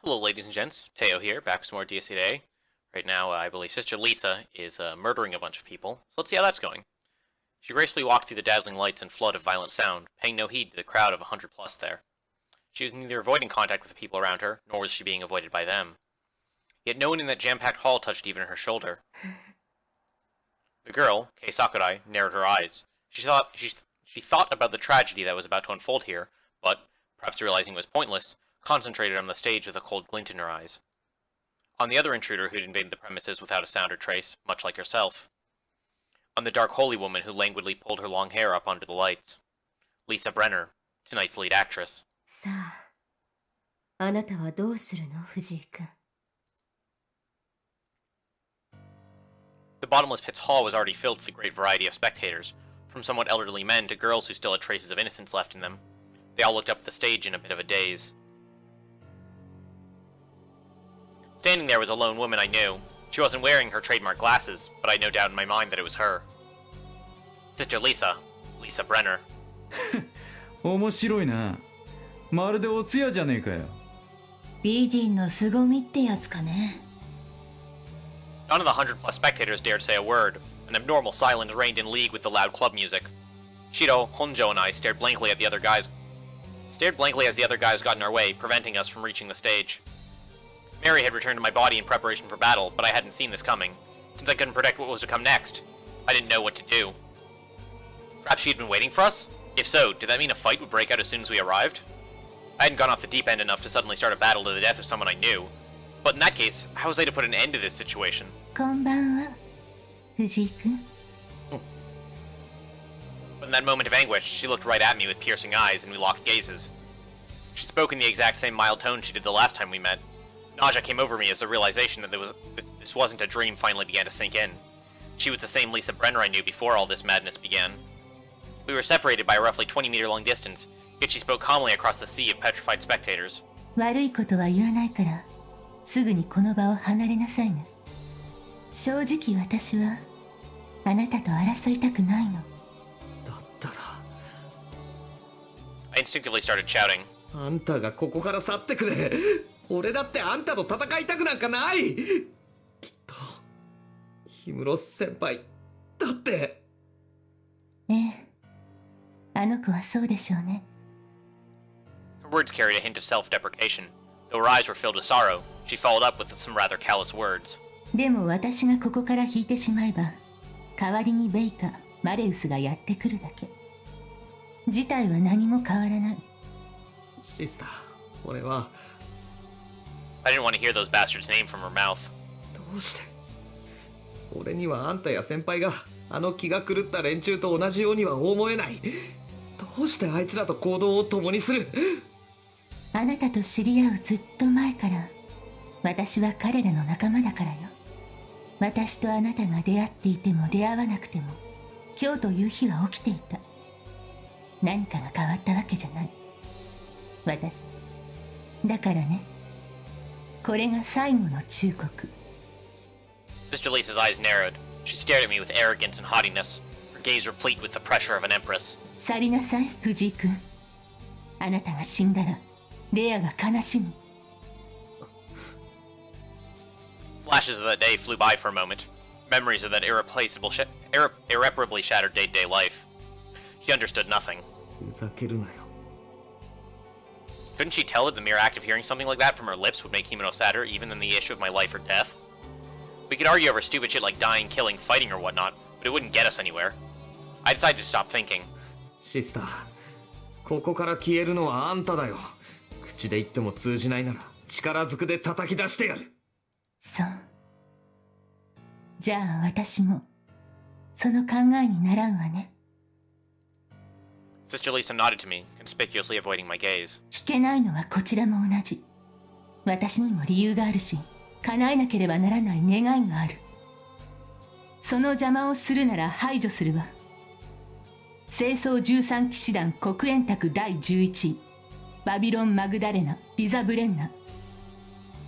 Hello, ladies and gents. Teo here, back with some more DSC today. Right now, I believe Sister Lisa is murdering a bunch of people, so let's see how that's going. She gracefully walked through the dazzling lights and flood of violent sound, paying no heed to the crowd of 100 plus there. She was neither avoiding contact with the people around her, nor was she being avoided by them. Yet no one in that jam-packed hall touched even her shoulder. The girl, Kei Sakurai, narrowed her eyes. She thought about the tragedy that was about to unfold here, but, perhaps realizing it was pointless, concentrated on the stage with a cold glint in her eyes. On the other intruder who'd invaded the premises without a sound or trace, much like herself. On the dark holy woman who languidly pulled her long hair up under the lights. Lisa Brenner, tonight's lead actress. さあ、あなたはどうするの、藤井君。The bottomless pit's hall was already filled with a great variety of spectators, from somewhat elderly men to girls who still had traces of innocence left in them. They all looked up at the stage in a bit of a daze. Standing there was a lone woman I knew. She wasn't wearing her trademark glasses, but I had no doubt in my mind that it was her. Sister Lisa. Lisa Brenner. 面白いな。まるでお通夜じゃねえかよ。美人の凄みってやつかね。None of the 100 plus spectators dared say a word. An abnormal silence reigned in league with the loud club music. Shido, Honjo, and I stared blankly as the other guys got in our way, preventing us from reaching the stage. Mary had returned to my body in preparation for battle, but I hadn't seen this coming. Since I couldn't predict what was to come next, I didn't know what to do. Perhaps she'd been waiting for us? If so, did that mean a fight would break out as soon as we arrived? I hadn't gone off the deep end enough to suddenly start a battle to the death of someone I knew. But in that case, how was I to put an end to this situation? こんばんは、藤井君。But in that moment of anguish, she looked right at me with piercing eyes, and we locked gazes. She spoke in the exact same mild tone she did the last time we met. Nausea came over me as the realization that this wasn't a dream finally began to sink in. She was the same Lisa Brenner I knew before all this madness began. We were separated by a roughly 20-meter-long distance, yet she spoke calmly across the sea of petrified spectators. 悪いことは言わないから、すぐにこの場を離れなさいね。正直私は、あなたと争いたくないの。だったら。I instinctively started shouting. あんたがここから去ってくれ。俺だってあんたと戦いたくなんかない。きっと氷室先輩だって。ええ、あの子はそうでしょうね。Her words carried a hint of self-deprecation. Though her eyes were filled with sorrow, she followed up with some rather callous words. でも私がここから引いてしまえば、代わりにベイかマレウスがやってくるだけ。事態は何も変わらない。シスター、俺は。I didn't want to hear those bastards' name from her mouth. どうして俺にはあんたや先輩があの気が狂った連中と同じようには思えない。どうしてあいつらと行動を共にする。あなたと知り合うずっと前から私は彼らの仲間だからよ。私とあなたが出会っていても出会わなくても今日という日は起きていた。何かが変わったわけじゃない。私だからね、これが最後の忠告。 Sister Lisa's eyes narrowed. She stared at me with arrogance and haughtiness, her gaze replete with the pressure of an empress. 去りなさい、藤井君。あなたが死んだらレアが悲しむ。Flashes of that day flew by for a moment. Memories of that irreparably shattered day-to-day life. She understood nothing. ふざけるなよ。 Couldn't she tell that the mere act of hearing something like that from her lips would make Himeno sadder even than the issue of my life or death? We could argue over stupid shit like dying, killing, fighting, or whatnot, but it wouldn't get us anywhere. I decided to stop thinking. シスター、ここから消えるのはあんただよ。口で言っても通じないなら力ずくで叩き出してやる。そう。じゃあ私もその考えに倣うわね。Sister Lisa nodded to me, conspicuously avoiding my gaze. 聞けないのはこちらも同じ。私にも理由があるし、叶えなければならない願いがある。その邪魔をするなら排除するわ。清掃13騎士団黒煙卓第11位、バビロン・マグダレナ・リザ・ブレンナ。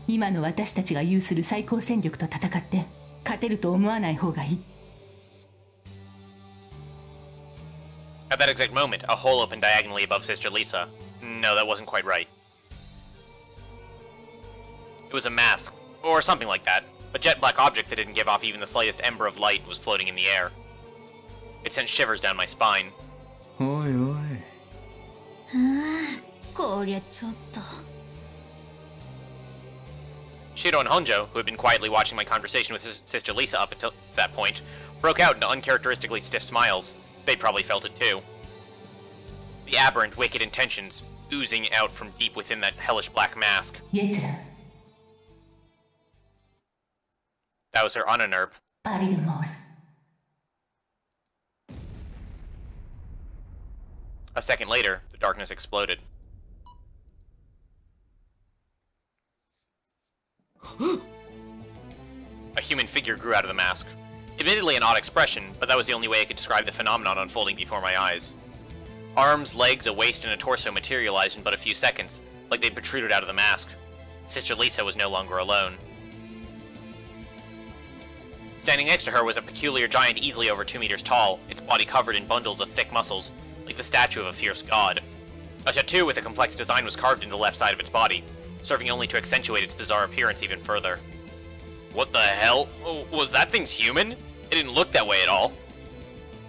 今の私たちが有する最高戦力と戦って勝てると思わない方がいい。At that exact moment, a hole opened diagonally above Sister Lisa. No, that wasn't quite right. It was a mask, or something like that. A jet black object that didn't give off even the slightest ember of light was floating in the air. It sent shivers down my spine. おいおい。こりゃちょっと。 Shido and Honjo, who had been quietly watching my conversation with his sister Lisa up until that point, broke out into uncharacteristically stiff smiles. They'd probably felt it too. The aberrant, wicked intentions oozing out from deep within that hellish black mask. 月だ。 That was her Unanerb. パリルモース。 A second later, the darkness exploded. A human figure grew out of the mask. Admittedly an odd expression, but that was the only way I could describe the phenomenon unfolding before my eyes. Arms, legs, a waist, and a torso materialized in but a few seconds, like they'd protruded out of the mask. Sister Lisa was no longer alone. Standing next to her was a peculiar giant easily over 2 meters tall, its body covered in bundles of thick muscles, like the statue of a fierce god. A tattoo with a complex design was carved into the left side of its body, serving only to accentuate its bizarre appearance even further. What the hell? Was that thing's human? It didn't look that way at all.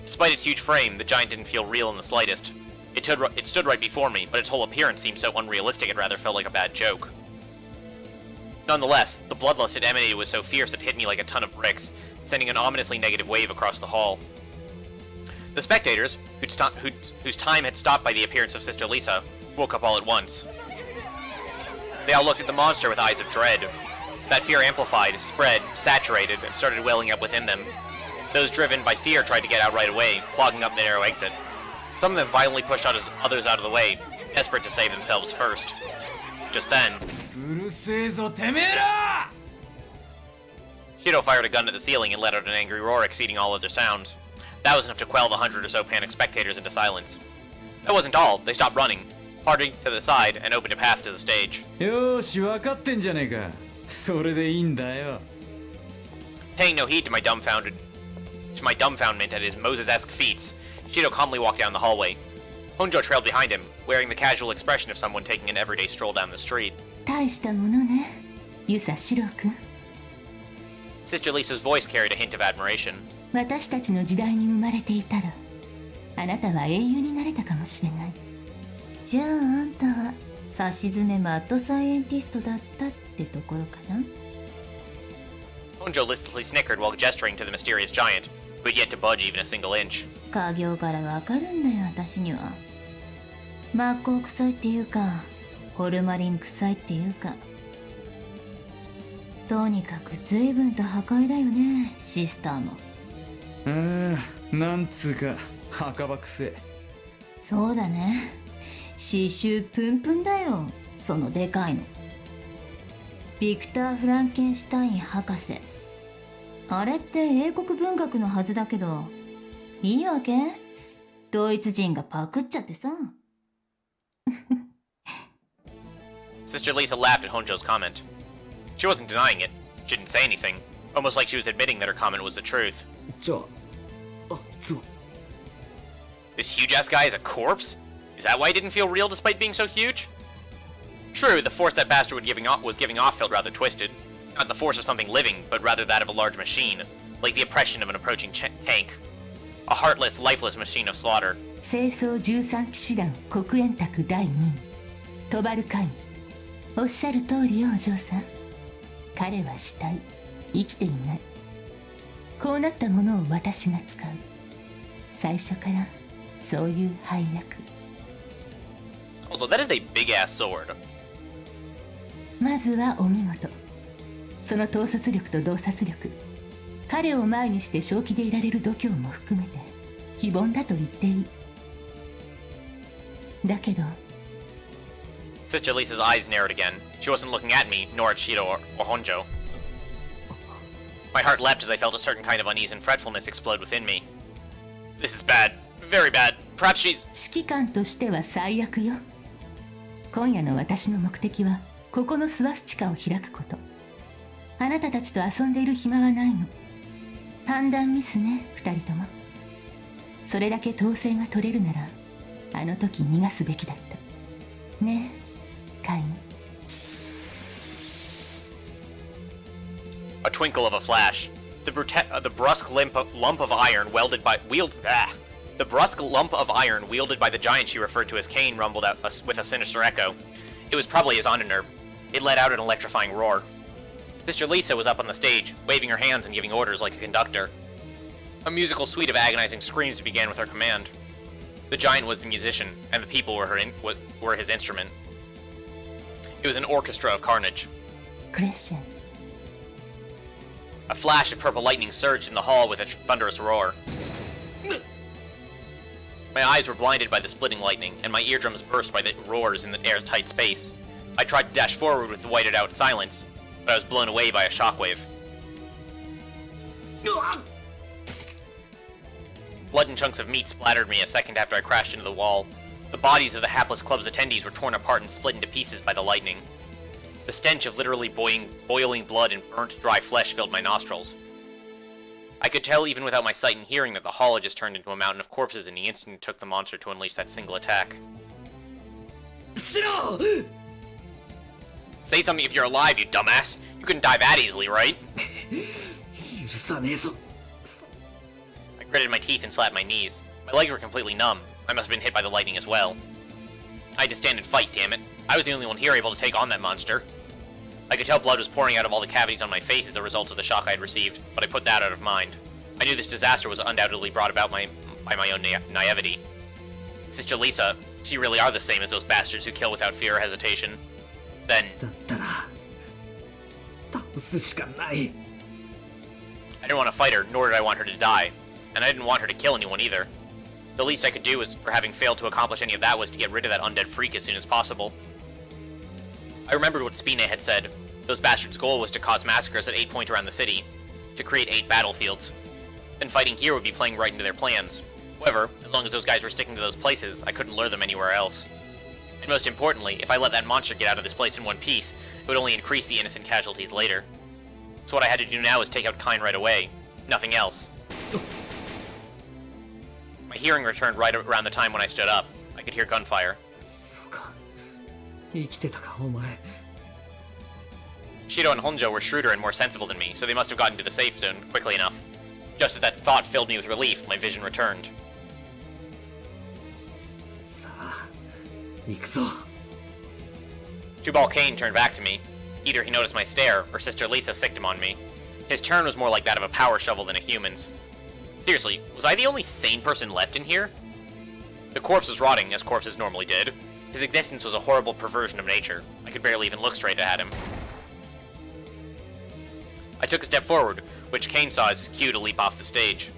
Despite its huge frame, the giant didn't feel real in the slightest. It stood right before me, but its whole appearance seemed so unrealistic it rather felt like a bad joke. Nonetheless, the bloodlust it emanated was so fierce it hit me like a ton of bricks, sending an ominously negative wave across the hall. The spectators, whose time had stopped by the appearance of Sister Lisa, woke up all at once. They all looked at the monster with eyes of dread. That fear amplified, spread, saturated, and started welling up within them. Those driven by fear tried to get out right away, clogging up the narrow exit. Some of them violently pushed others out of the way, desperate to save themselves first. Just then, うるせえぞてめえら! Shido fired a gun at the ceiling and let out an angry roar exceeding all other sounds. That was enough to quell the 100 or so panicked spectators into silence. That wasn't all. They stopped running, parted to the side, and opened a path to the stage. よーし、分かってんじゃねえか。それでいいんだよ。 Paying no heed to my dumbfoundment at his Moses-esque feats, Shido calmly walked down the hallway. Honjo trailed behind him, wearing the casual expression of someone taking an everyday stroll down the street. 大したものね、ユサシロ君。 Sister Lisa's voice carried a hint of admiration. 私たちの時代に生まれていたら、あなたは英雄になれたかもしれない。じゃああんたはさしずめマッドサイエンティストだったってところかな。 Honjo listlessly snickered while gesturing to the mysterious giant, who had yet to budge even a single inch. 家業からわかるんだよ、私には。真っ向臭いっていうか、ホルマリン臭いっていうか。とにかく随分と破壊だよね、シスターも。なんつうか墓場くせ。そうだね。刺繍プンプンだよ、そのでかいの。ビクター・フランケンシュタイン博士。あれって英国文学のはずだけど、いいわけ？ドイツ人がパクっちゃってさ。Sister Lisa laughed at Honjo's comment. She wasn't denying it. She didn't say anything, almost like she was admitting that her comment was the truth. じゃあ、あいつは This huge-ass guy is a corpse? Is that why he didn't feel real despite being so huge? True, the force that bastard was giving off felt rather twisted. Not the force of something living, but rather that of a large machine, like the oppression of an approaching tank. A heartless, lifeless machine of slaughter. 清掃13騎士団黒煙卓第2位トバルカイン。おっしゃる通りよ、お嬢さん。彼は死体、生きていない。こうなったものを私が使う。最初からそういう配役。Also, that is a big-ass sword. まずはお見事。その統率力と洞察力、彼を前にして正気でいられる度胸も含めて非凡だと言っていい。だけど Sister Lisa's eyes narrowed again. She wasn't looking at me, nor at Shido or Honjo. My heart leapt as I felt a certain kind of unease and fretfulness explode within me. This is bad. Very bad. Perhaps she's... 指揮官としては最悪よ。今夜の私の目的はここのスワスチカを開くこと。あなたたちと遊んでいる暇はないの。判断ミスね、二人とも。それだけ統制が取れるならあの時逃がすべきだった。ねえ、カイン。A twinkle of a flash. The brusque lump of iron The brusque lump of iron wielded by the giant she referred to as Kane rumbled out with a sinister echo. It was probably his Undernerb. It let out an electrifying roar. Sister Lisa was up on the stage, waving her hands and giving orders like a conductor. A musical suite of agonizing screams began with her command. The giant was the musician, and the people were his instrument. It was an orchestra of carnage. クレッシェン A flash of purple lightning surged in the hall with a thunderous roar. My eyes were blinded by the splitting lightning, and my eardrums burst by the roars in the airtight space. I tried to dash forward with the whited-out silence, but I was blown away by a shockwave. Blood and chunks of meat splattered me a second after I crashed into the wall. The bodies of the hapless club's attendees were torn apart and split into pieces by the lightning. The stench of literally boiling blood and burnt, dry flesh filled my nostrils. I could tell even without my sight and hearing that the hall had just turned into a mountain of corpses in the instant it took the monster to unleash that single attack. Shiro! Say something if you're alive, you dumbass! You couldn't die that easily, right? 許さねえぞ I gritted my teeth and slapped my knees. My legs were completely numb. I must have been hit by the lightning as well. I had to stand and fight, damn it. I was the only one here able to take on that monster. I could tell blood was pouring out of all the cavities on my face as a result of the shock I had received, but I put that out of mind. I knew this disaster was undoubtedly brought about by my own naivety. Sister Lisa, so you really are the same as those bastards who kill without fear or hesitation. Then... だったら倒すしかない I didn't want to fight her, nor did I want her to die. And I didn't want her to kill anyone either. The least I could do was, for having failed to accomplish any of that, was to get rid of that undead freak as soon as possible. I remembered what Spine had said. Those bastards' goal was to cause massacres at 8 points around the city, to create 8 battlefields. Then fighting here would be playing right into their plans. However, as long as those guys were sticking to those places, I couldn't lure them anywhere else. And most importantly, if I let that monster get out of this place in one piece, it would only increase the innocent casualties later. So what I had to do now was take out Kine right away. Nothing else. My hearing returned right around the time when I stood up. I could hear gunfire. そうか生きてたかお前 Shido and Honjo were shrewder and more sensible than me, so they must have gotten to the safe zone quickly enough. Just as that thought filled me with relief, my vision returned. さあ行くぞ Two-Ball Kane turned back to me. Either he noticed my stare, or Sister Lisa sicked him on me. His turn was more like that of a power shovel than a human's. Seriously, was I the only sane person left in here? The corpse was rotting, as corpses normally did. His existence was a horrible perversion of nature. I could barely even look straight at him. I took a step forward, which Kane saw as his cue to leap off the stage.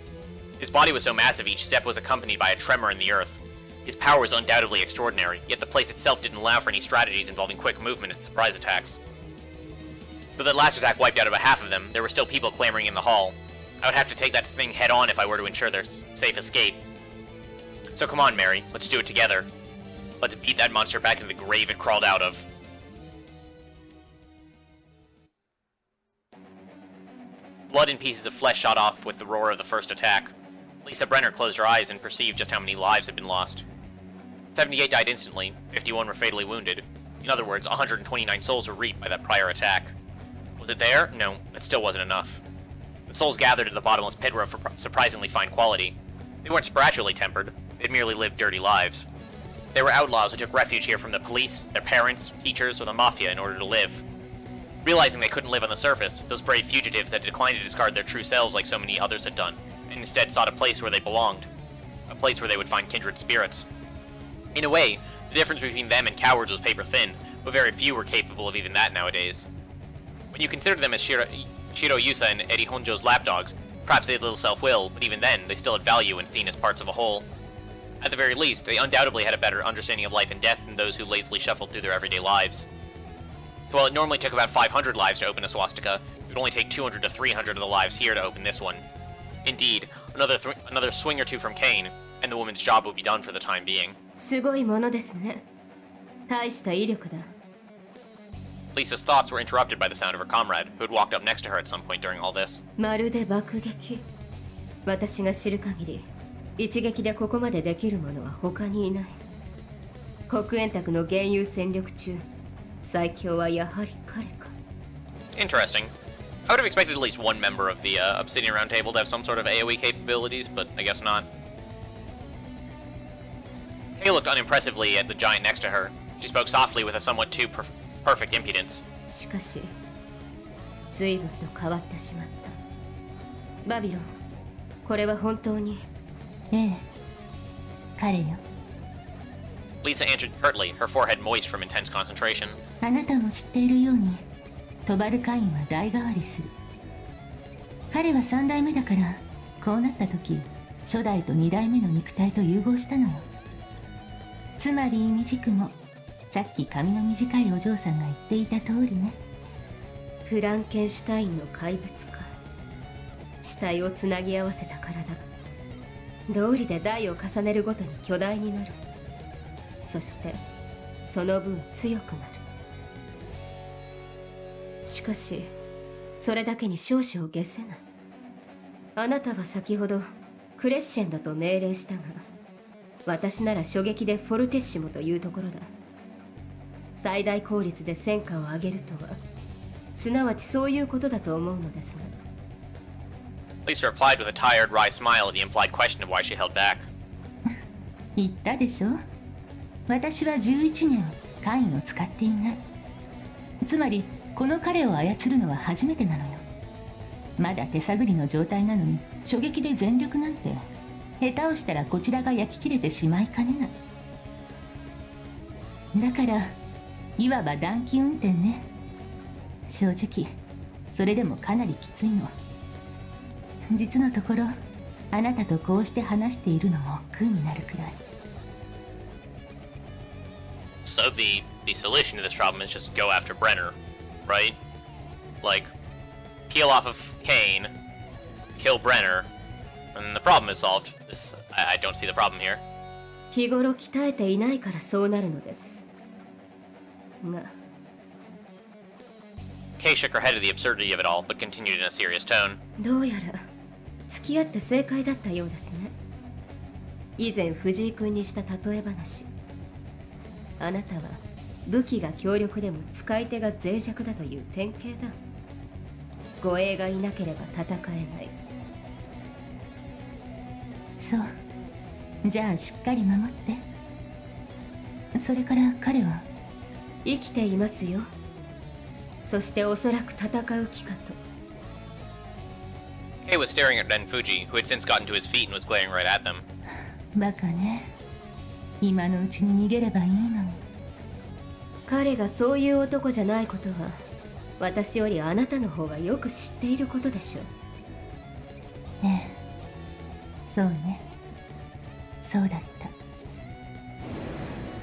His body was so massive each step was accompanied by a tremor in the earth. His power was undoubtedly extraordinary, yet the place itself didn't allow for any strategies involving quick movement and surprise attacks. Though that last attack wiped out about half of them, there were still people clamoring in the hall. I would have to take that thing head on if I were to ensure their safe escape. So come on, Mary, let's do it together. Let's beat that monster back into the grave it crawled out of. Blood and pieces of flesh shot off with the roar of the first attack. Lisa Brenner closed her eyes and perceived just how many lives had been lost. 78 died instantly, 51 were fatally wounded. In other words, 129 souls were reaped by that prior attack. Was it there? No, it still wasn't enough. The souls gathered at the bottomless pit were of surprisingly fine quality. They weren't spiritually tempered, they'd merely lived dirty lives. They were outlaws who took refuge here from the police, their parents, teachers, or the mafia in order to live. Realizing they couldn't live on the surface, those brave fugitives had declined to discard their true selves like so many others had done, and instead sought a place where they belonged. A place where they would find kindred spirits. In a way, the difference between them and cowards was paper thin, but very few were capable of even that nowadays. When you consider them as Shiro Yusa and Eddie Honjo's lapdogs, perhaps they had little self-will, but even then, they still had value when seen as parts of a whole. At the very least, they undoubtedly had a better understanding of life and death than those who lazily shuffled through their everyday lives. So while it normally took about 500 lives to open a swastika, it would only take 200 to 300 of the lives here to open this one. Indeed, another swing or two from Kane, and the woman's job would be done for the time being. すごいものですね。大した威力だ。 Lisa's thoughts were interrupted by the sound of her comrade, who had walked up next to her at some point during all this. まるで爆撃。私が知る限り、一撃でここまでできる者は他にいない。黒煙卓の幻遊戦力中、最強はやはり彼か。 Interesting. I would have expected at least one member of the Obsidian Round Table to have some sort of AoE capabilities, but I guess not. Kay looked unimpressively at the giant next to her. She spoke softly with a somewhat too perfect impudence. しかし随分と変わってしまったバビロンこれは本当にええ彼よ Lisa answered curtly, her forehead moist from intense concentration. あなたも知っているようにトバルカインは代替わりする彼は3代目だからこうなった時初代と2代目の肉体と融合したのよつまり未熟もさっき髪の短いお嬢さんが言っていた通りねフランケンシュタインの怪物か死体をつなぎ合わせた体が道理で代を重ねるごとに巨大になるそしてその分強くなるしかしそれだけに少々解せないあなたは先ほどクレッシェンドと命令したが私なら初撃でフォルテッシモというところだ最大効率で戦果を上げるとはすなわちそういうことだと思うのですが Lisa replied with a tired, wry smile at the implied question of why she held back. 言ったでしょ私は11年カインを使っていないつまりこの彼を操るのは初めてなのよまだ手探りの状態なのに初撃で全力なんて下手をしたらこちらが焼き切れてしまいかねないだからいわば短期運転ね正直それでもかなりきついの実のところあなたとこうして話しているのも億劫になるくらい So the solution to this problem is just go after Brenner, right? Like, peel off of Kane, kill Brenner, and the problem is solved. I don't see the problem here. 日頃鍛えていないからそうなるのですが Kay shook her head at the absurdity of it all, but continued in a serious tone. どうやら付き合って正解だったようですね以前藤井君にした例え話あなたは武器が強力でも使い手が脆弱だという典型だ護衛がいなければ戦えないそうじゃあしっかり守ってそれから彼は生きていますよそしておそらく戦う気かと Kay was staring at Ren Fuji, who had since gotten to his feet and was glaring right at them. バカね今のうちに逃げればいいのに彼がそういう男じゃないことは私よりあなたの方がよく知っていることでしょうええそうねそうだった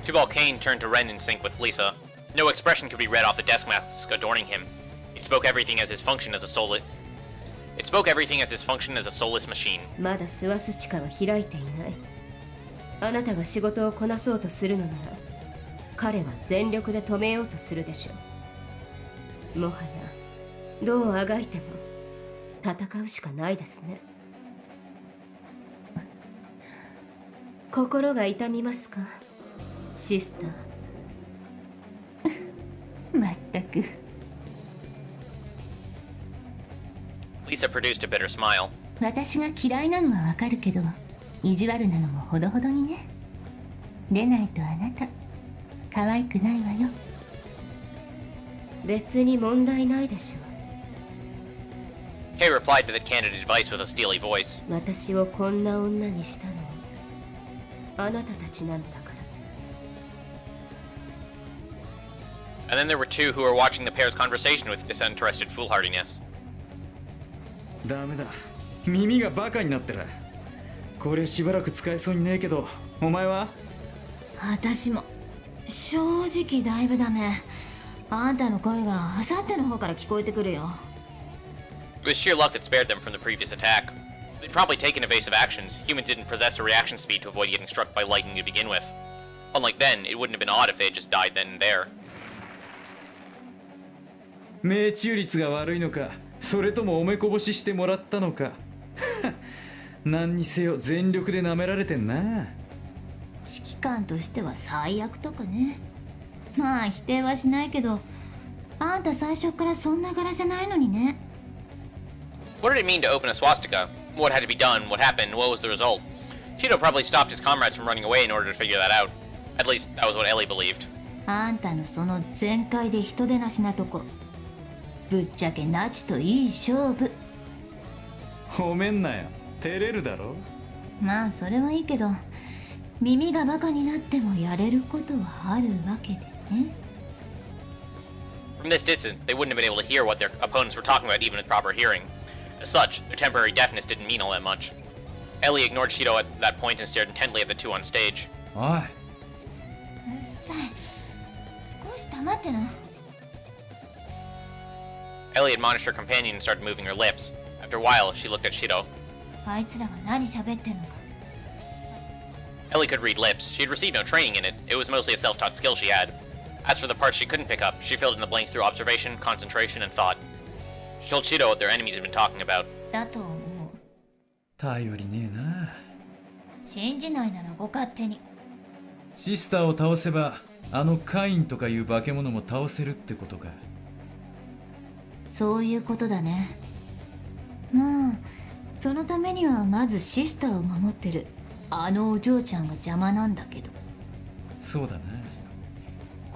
Tubal Kane turned to Ren in sync with Lisa. No expression could be read off the desk mask adorning him. It spoke everything as his function as a soulless machine. まだスワスチカは開いていないあなたが仕事をこなそうとするのなら彼は全力で止めようとするでしょうもはやどうあがいても戦うしかないですね心が痛みますかシスターまったく Lisa produced a bitter smile. 私が嫌いなのはわかるけど意地悪なのもほどほどにねでないとあなた可愛くないわよ別に問題ないでしょ Kay replied to that candid advice with a steely voice. 私をこんな女にしたのはあなたたちなんだから And then there were two who were watching the pair's conversation with disinterested foolhardiness. ダメだ耳がバカになってるこれしばらく使えそうにねえけどお前は私も正直だいぶダメあんたの声があさっての方から聞こえてくるよ It was sheer luck that spared them from the previous attack. They'd probably taken evasive actions. Humans didn't possess a reaction speed to avoid getting struck by lightning to begin with. Unlike then, it wouldn't have been odd if they had just died then and there. 命中率が悪いのかそれともおめこぼししてもらったのか何にせよ全力で舐められてんな指揮官としては最悪とかねまあ否定はしないけどあんた最初からそんな柄じゃないのにね What did it mean to open a swastika? What had to be done? What happened? What was the result? Shido probably stopped his comrades from running away in order to figure that out. At least, that was what Ellie believed. あんたのその全開で人出なしなとこ、ぶっちゃけナチといい勝負。褒めんなよ、照れるだろ。まあそれはいいけど、耳がバカになってもやれることはあるわけでね。From this distance, they wouldn't have been able to hear what their opponents were talking about even with proper hearing. As such, their temporary deafness didn't mean all that much. Ellie ignored Shido at that point and stared intently at the two on stage. おい、うっさい。少し黙ってな。Ellie admonished her companion and started moving her lips. After a while, she looked at Shido. あいつらは何喋ってんのか。Ellie could read lips. She had received no training in it. It was mostly a self-taught skill she had. As for the parts she couldn't pick up, she filled in the blanks through observation, concentration, and thought. She told Shido what their enemies had been talking about. だと思う。頼りねえな。信じないならご勝手に。シスターを倒せば、あのカインとかいう化け物も倒せるってことか。そういうことだね。まあそのためにはまずシスターを守ってるあのお嬢ちゃんが邪魔なんだけど。そうだな。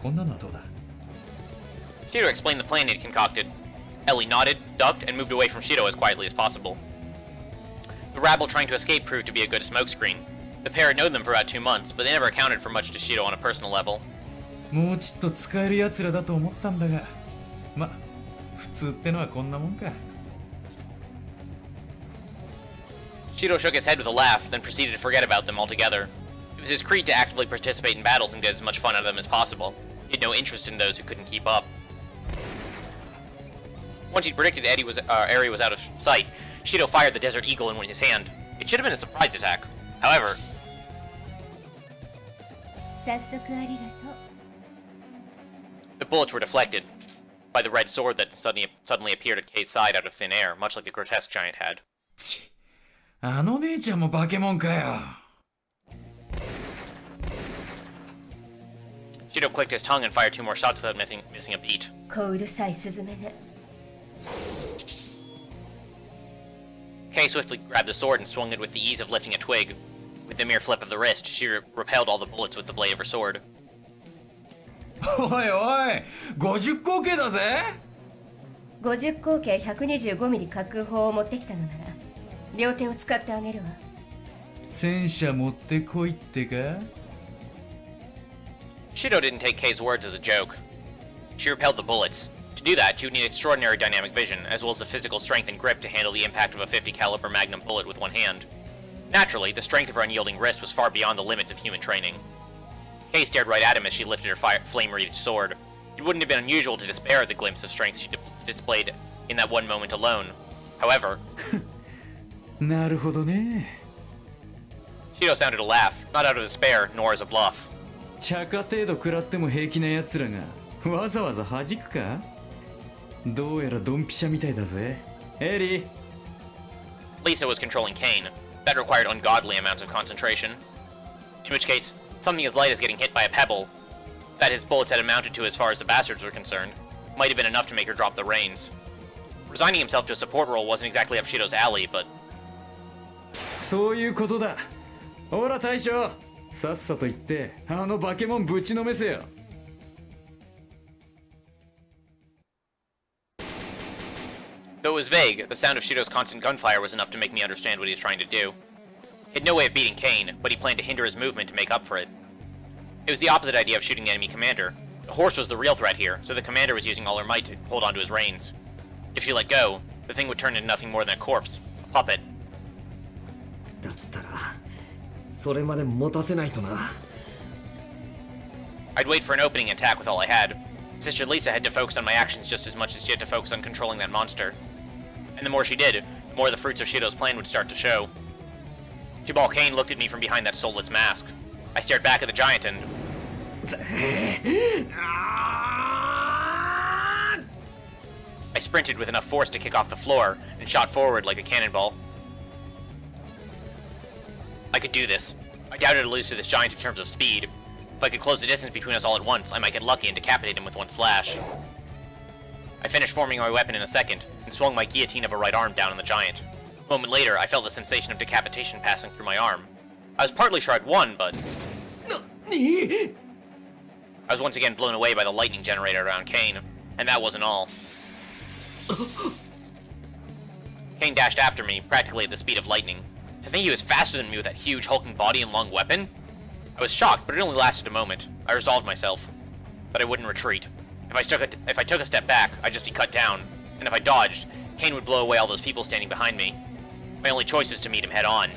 こんなのはどうだ。Shido explained the plan he'd concocted. Ellie nodded, ducked, and moved away from Shido as quietly as possible. The rabble trying to escape proved to be a good smokescreen. The pair had known them for about 2 months, but they never accounted for much to Shido on a personal level. もうちょっと使える奴らだと思ったんだが、ま、普通ってのはこんなもんか。Shido shook his head with a laugh, then proceeded to forget about them altogether. It was his creed to actively participate in battles and get as much fun out of them as possible. He had no interest in those who couldn't keep up. Once he'd predicted Irae was out of sight, Shido fired the Desert Eagle in his hand. It should have been a surprise attack. However, 早速ありがとう。 the bullets were deflected by the red sword that suddenly appeared at Kay's side out of thin air, much like the grotesque giant had. あの姉ちゃんも化け物かよ。Shido clicked his tongue and fired 2 more shots without missing a beat. こううるさいスズメね。Kay swiftly grabbed the sword and swung it with the ease of lifting a twig. With the mere flip of the wrist, she repelled all the bullets with the blade of her sword. おいおい、50口径だぜ。50口径125ミリ滑空砲を持ってきたのなら両手を使ってあげるわ。戦車持ってこいってか。 Shido didn't take Kay's words as a joke. She repelled the bullets. To do that, she would need extraordinary dynamic vision, as well as the physical strength and grip to handle the impact of a 50 caliber magnum bullet with one hand. Naturally, the strength of her unyielding wrist was far beyond the limits of human training. Kay stared right at him as she lifted her flame-wreathed sword. It wouldn't have been unusual to despair at the glimpse of strength she displayed in that one moment alone. However, なるほどね。 Shido sounded a laugh, not out of despair, nor as a bluff. 茶化程度食らっても平気な奴らがわざわざ弾くか。どうやらドンピシャみたいだぜ。エリー。 Lisa was controlling Kane. That required ungodly amounts of concentration. In which case, something as light as getting hit by a pebble, that his bullets had amounted to as far as the bastards were concerned, might have been enough to make her drop the reins. Resigning himself to a support role wasn't exactly up Shido's alley, but そういうことだ。ほら大将、さっさと行ってあの化け物ぶちのめせよ。 though it was vague, the sound of Shido's constant gunfire was enough to make me understand what he was trying to do. He had no way of beating Kane, but he planned to hinder his movement to make up for it. It was the opposite idea of shooting the enemy commander. The horse was the real threat here, so the commander was using all her might to hold onto his reins. If she let go, the thing would turn into nothing more than a corpse, a puppet. だったらそれまで持たせないとな。 I'd wait for an opening attack with all I had. Sister Lisa had to focus on my actions just as much as she had to focus on controlling that monster. And the more she did, the more the fruits of Shido's plan would start to show. Jabal Kane looked at me from behind that soulless mask. I stared back at the giant and... I sprinted with enough force to kick off the floor and shot forward like a cannonball. I could do this. I doubted I'd lose to this giant in terms of speed. If I could close the distance between us all at once, I might get lucky and decapitate him with one slash. I finished forming my weapon in a second, and swung my guillotine of a right arm down on the giant. A moment later, I felt the sensation of decapitation passing through my arm. I was partly sure I'd won, but I was once again blown away by the lightning generated around Kane, and that wasn't all. Kane dashed after me, practically at the speed of lightning. To think he was faster than me with that huge hulking body and long weapon? I was shocked, but it only lasted a moment. I resolved myself that I wouldn't retreat. If I took a step back, I'd just be cut down, and if I dodged, Kane would blow away all those people standing behind me. My only choice was to meet him head on.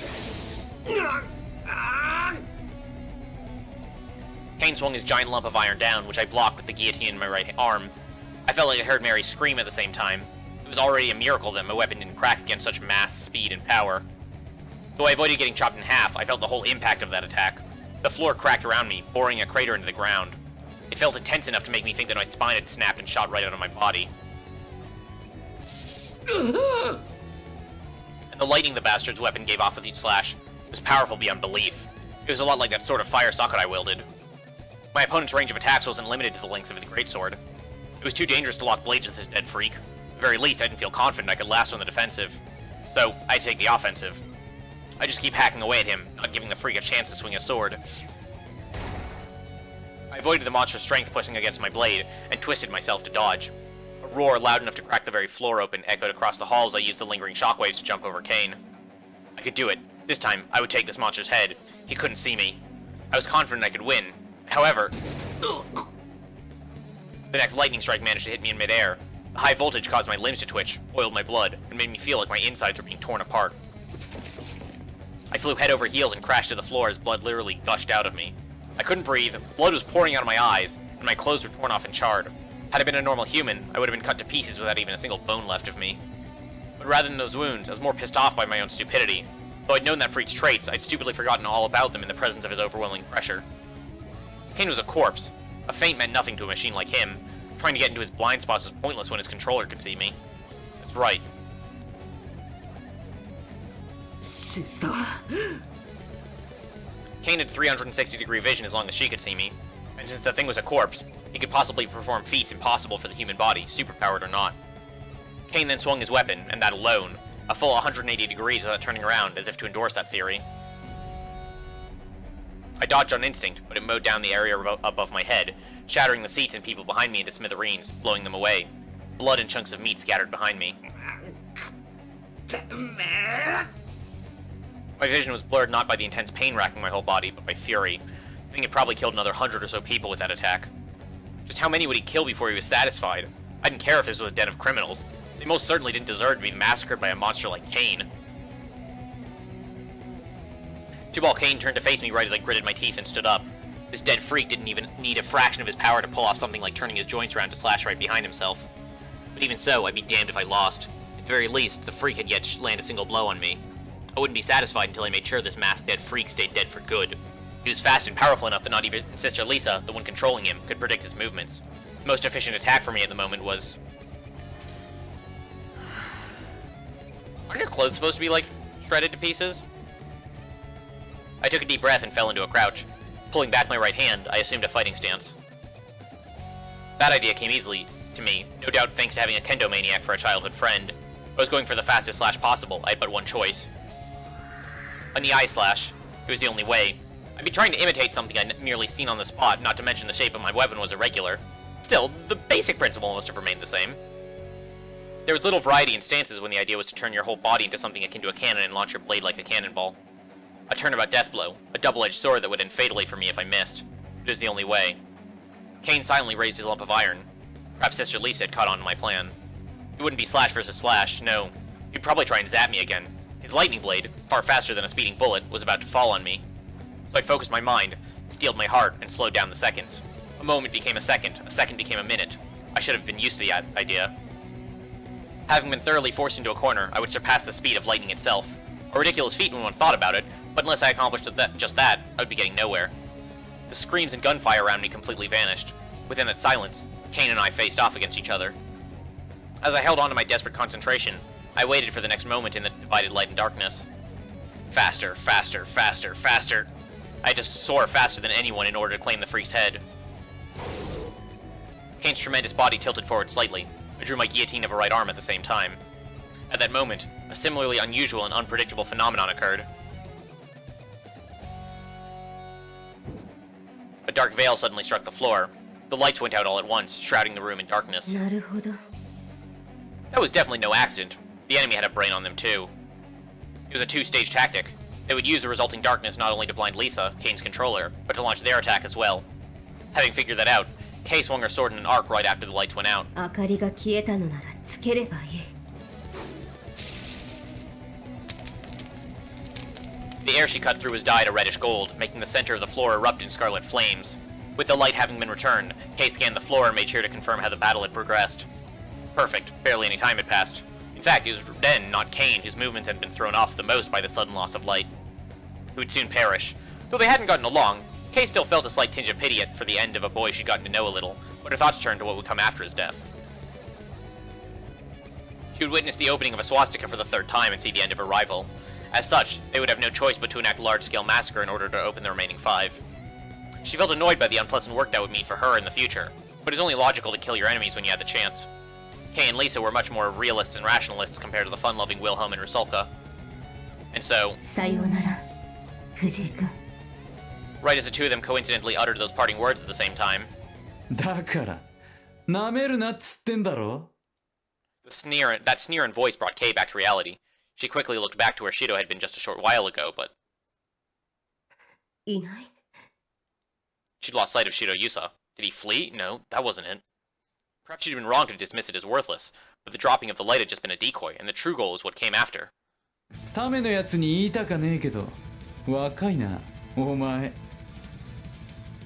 Kane swung his giant lump of iron down, which I blocked with the guillotine in my right arm. I felt like I heard Mary scream at the same time. It was already a miracle that my weapon didn't crack against such mass, speed, and power. Though I avoided getting chopped in half, I felt the whole impact of that attack. The floor cracked around me, boring a crater into the ground. It felt intense enough to make me think that my spine had snapped and shot right out of my body. And the lightning the bastard's weapon gave off with each slash was powerful beyond belief. It was a lot like that sort of fire socket I wielded. My opponent's range of attacks wasn't limited to the length of the greatsword. It was too dangerous to lock blades with this dead freak. At the very least, I didn't feel confident I could last on the defensive. So, I'd take the offensive. I just keep hacking away at him, not giving the freak a chance to swing a sword. I avoided the monster's strength pushing against my blade, and twisted myself to dodge. A roar loud enough to crack the very floor open echoed across the hall as I used the lingering shockwaves to jump over Kane. I could do it. This time, I would take this monster's head. He couldn't see me. I was confident I could win. However, the next lightning strike managed to hit me in midair. The high voltage caused my limbs to twitch, oiled my blood, and made me feel like my insides were being torn apart. I flew head over heels and crashed to the floor as blood literally gushed out of me. I couldn't breathe, blood was pouring out of my eyes, and my clothes were torn off and charred. Had I been a normal human, I would have been cut to pieces without even a single bone left of me. But rather than those wounds, I was more pissed off by my own stupidity. Though I'd known that freak's traits, I'd stupidly forgotten all about them in the presence of his overwhelming pressure. Kane was a corpse. A feint meant nothing to a machine like him. Trying to get into his blind spots was pointless when his controller could see me. That's right. Sister. Kane had 360-degree vision as long as she could see me, and since the thing was a corpse, he could possibly perform feats impossible for the human body, superpowered or not. Kane then swung his weapon, and that alone, a full 180 degrees without turning around, as if to endorse that theory. I dodged on instinct, but it mowed down the area above my head, shattering the seats and people behind me into smithereens, blowing them away. Blood and chunks of meat scattered behind me. My vision was blurred not by the intense pain racking my whole body, but by fury. I think it probably killed another 100 or so people with that attack. Just how many would he kill before he was satisfied? I didn't care if this was a den of criminals. They most certainly didn't deserve to be massacred by a monster like Kane. Two-Ball Kane turned to face me right as I gritted my teeth and stood up. This dead freak didn't even need a fraction of his power to pull off something like turning his joints around to slash right behind himself. But even so, I'd be damned if I lost. At the very least, the freak had yet to land a single blow on me. I wouldn't be satisfied until I made sure this masked dead freak stayed dead for good. He was fast and powerful enough that not even Sister Lisa, the one controlling him, could predict his movements. The most efficient attack for me at the moment was... Aren't your clothes supposed to be, like, shredded to pieces? I took a deep breath and fell into a crouch. Pulling back my right hand, I assumed a fighting stance. That idea came easily to me, no doubt thanks to having a kendo maniac for a childhood friend. I was going for the fastest slash possible. I had but one choice. A knee eye slash. It was the only way. I'd be trying to imitate something I'd merely seen on the spot, not to mention the shape of my weapon was irregular. Still, the basic principle must have remained the same. There was little variety in stances when the idea was to turn your whole body into something akin to a cannon and launch your blade like a cannonball. A turnabout death blow, a double-edged sword that would end fatally for me if I missed. It was the only way. Kane silently raised his lump of iron. Perhaps Sister Lisa had caught on to my plan. It wouldn't be slash versus slash, no. He'd probably try and zap me again. His lightning blade, far faster than a speeding bullet, was about to fall on me. So I focused my mind, steeled my heart, and slowed down the seconds. A moment became a second became a minute. I should have been used to the idea. Having been thoroughly forced into a corner, I would surpass the speed of lightning itself. A ridiculous feat when one thought about it, but unless I accomplished just that, I would be getting nowhere. The screams and gunfire around me completely vanished. Within that silence, Kane and I faced off against each other. As I held on to my desperate concentration, I waited for the next moment in the divided light and darkness. Faster, faster, faster, faster. I had to soar faster than anyone in order to claim the freak's head. Kane's tremendous body tilted forward slightly. I drew my guillotine of a right arm at the same time. At that moment, a similarly unusual and unpredictable phenomenon occurred. A dark veil suddenly struck the floor. The lights went out all at once, shrouding the room in darkness. なるほど。 That was definitely no accident. The enemy had a brain on them too. It was a two-stage tactic. They would use the resulting darkness not only to blind Lisa, Kane's controller, but to launch their attack as well. Having figured that out, Kay swung her sword in an arc right after the lights went out. 明かりが消えたのならつければいい。 The air she cut through was dyed a reddish gold, making the center of the floor erupt in scarlet flames. With the light having been returned, Kay scanned the floor and made sure to confirm how the battle had progressed. Perfect. Barely any time had passed. In fact, it was Den, not Kane, whose movements had been thrown off the most by the sudden loss of light. Who would soon perish. Though they hadn't gotten along, Kay still felt a slight tinge of pity for the end of a boy she'd gotten to know a little, but her thoughts turned to what would come after his death. She would witness the opening of a swastika for the third time and see the end of her rival. As such, they would have no choice but to enact a large-scale massacre in order to open the remaining 5. She felt annoyed by the unpleasant work that would mean for her in the future, but it's only logical to kill your enemies when you had the chance. Kay and Lisa were much more realists and rationalists compared to the fun-loving Wilhelm and Rusalka. And so, さようなら、藤井君。 right as the two of them coincidentally uttered those parting words at the same time, だからなめるなっつってんだろ。 that sneer and voice brought Kay back to reality. She quickly looked back to where Shido had been just a short while ago, but いない。 she'd lost sight of Shido Yusa. Did he flee? No, that wasn't it. Perhaps she'd been wrong to dismiss it as worthless, but the dropping of the light had just been a decoy, and the true goal is what came after. ためのやつに言いたかねえけど、若いな、お前。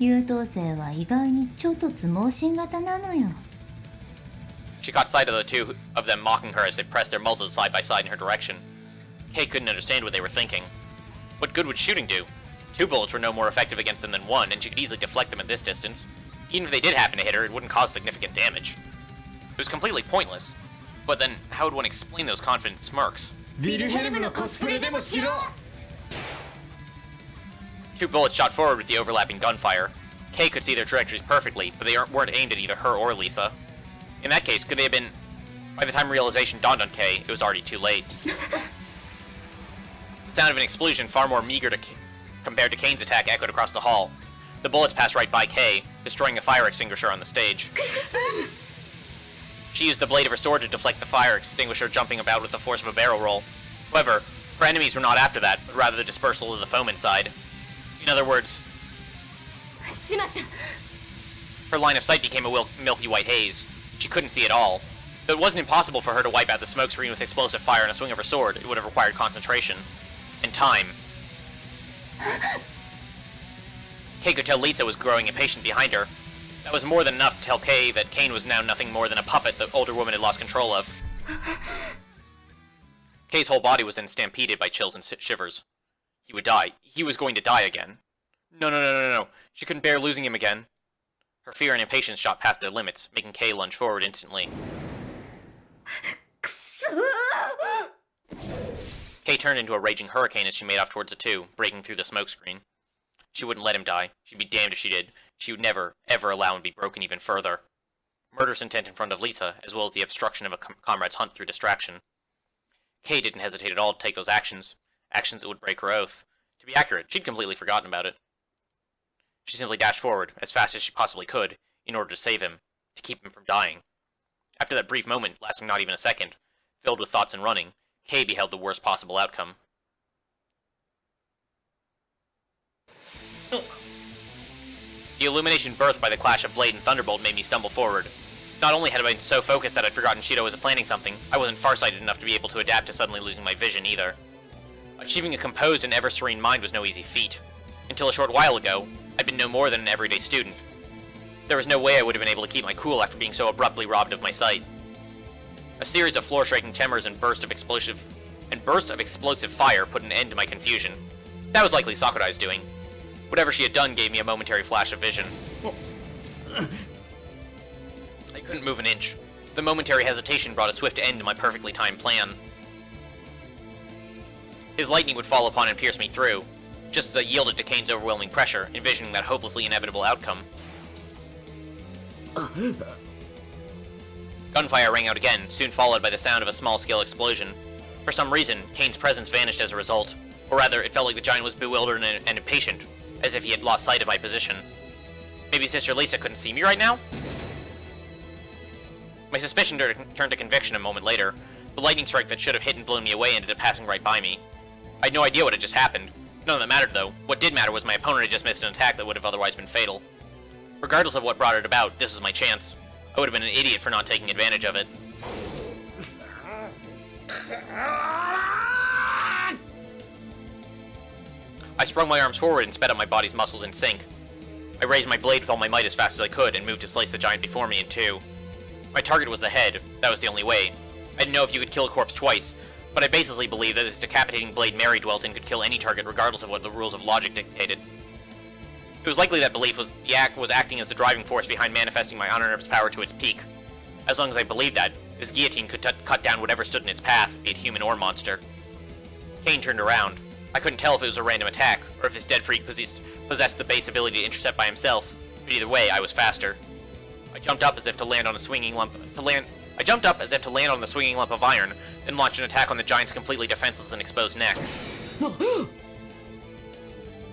優等生は意外にちょっと相撲心型なのよ。 She caught sight of the two of them mocking her as they pressed their muzzles side by side in her direction. Kay couldn't understand what they were thinking. What good would shooting do? 2 bullets were no more effective against them than 1, and she could easily deflect them at this distance. Even if they did happen to hit her, it wouldn't cause significant damage. It was completely pointless. But then, how would one explain those confident smirks? ヴィルヘルムのコスプレでもしろ。 2 bullets shot forward with the overlapping gunfire. Kay could see their trajectories perfectly, but they weren't aimed at either her or Lisa. In that case, could they have been... By the time realization dawned on Kay, it was already too late. The sound of an explosion far more meager compared to Kane's attack echoed across the hall. The bullets passed right by Kay, destroying a fire extinguisher on the stage. She used the blade of her sword to deflect the fire extinguisher, jumping about with the force of a barrel roll. However, her enemies were not after that, but rather the dispersal of the foam inside. In other words, しまった。 her line of sight became a milky white haze. She couldn't see at all. Though it wasn't impossible for her to wipe out the smoke screen with explosive fire and a swing of her sword, it would have required concentration. And time. Kay could tell Lisa was growing impatient behind her. That was more than enough to tell Kay that Kane was now nothing more than a puppet the older woman had lost control of. Kay's whole body was then stampeded by chills and shivers. He would die. He was going to die again. No. She couldn't bear losing him again. Her fear and impatience shot past their limits, making Kay lunge forward instantly. Kay turned into a raging hurricane as she made off towards the 2, breaking through the smokescreen. She wouldn't let him die. She'd be damned if she did. She would never, ever allow him to be broken even further. Murderous intent in front of Lisa, as well as the obstruction of a comrade's hunt through distraction. Kay didn't hesitate at all to take those actions. Actions that would break her oath. To be accurate, she'd completely forgotten about it. She simply dashed forward, as fast as she possibly could, in order to save him, to keep him from dying. After that brief moment, lasting not even a second, filled with thoughts and running, Kay beheld the worst possible outcome. The illumination birthed by the clash of blade and thunderbolt made me stumble forward. Not only had I been so focused that I'd forgotten Shido was planning something, I wasn't farsighted enough to be able to adapt to suddenly losing my vision either. Achieving a composed and ever-serene mind was no easy feat. Until a short while ago, I'd been no more than an everyday student. There was no way I would have been able to keep my cool after being so abruptly robbed of my sight. A series of floor-shaking tremors and burst of explosive fire put an end to my confusion. That was likely Sakurai's doing. Whatever she had done gave me a momentary flash of vision. I couldn't move an inch. The momentary hesitation brought a swift end to my perfectly timed plan. His lightning would fall upon and pierce me through, just as I yielded to Kane's overwhelming pressure, envisioning that hopelessly inevitable outcome. Gunfire rang out again, soon followed by the sound of a small-scale explosion. For some reason, Kane's presence vanished as a result. Or rather, it felt like the giant was bewildered and impatient, as if he had lost sight of my position. Maybe Sister Lisa couldn't see me right now? My suspicion turned to conviction a moment later. The lightning strike that should have hit and blown me away ended up passing right by me. I had no idea what had just happened. None of that mattered, though. What did matter was my opponent had just missed an attack that would have otherwise been fatal. Regardless of what brought it about, this was my chance. I would have been an idiot for not taking advantage of it. I sprung my arms forward and sped up my body's muscles in sync. I raised my blade with all my might as fast as I could and moved to slice the giant before me in two. My target was the head. That was the only way. I didn't know if you could kill a corpse twice, but I basically believed that this decapitating blade Mary dwelt in could kill any target regardless of what the rules of logic dictated. It was likely that belief was acting as the driving force behind manifesting my unearned power to its peak. As long as I believed that, this guillotine could cut down whatever stood in its path, be it human or monster. Kane turned around. I couldn't tell if it was a random attack, or if this dead freak possessed the base ability to intercept by himself, but either way, I was faster. I jumped up as if to land on a swinging lump of iron, then launched an attack on the giant's completely defenseless and exposed neck.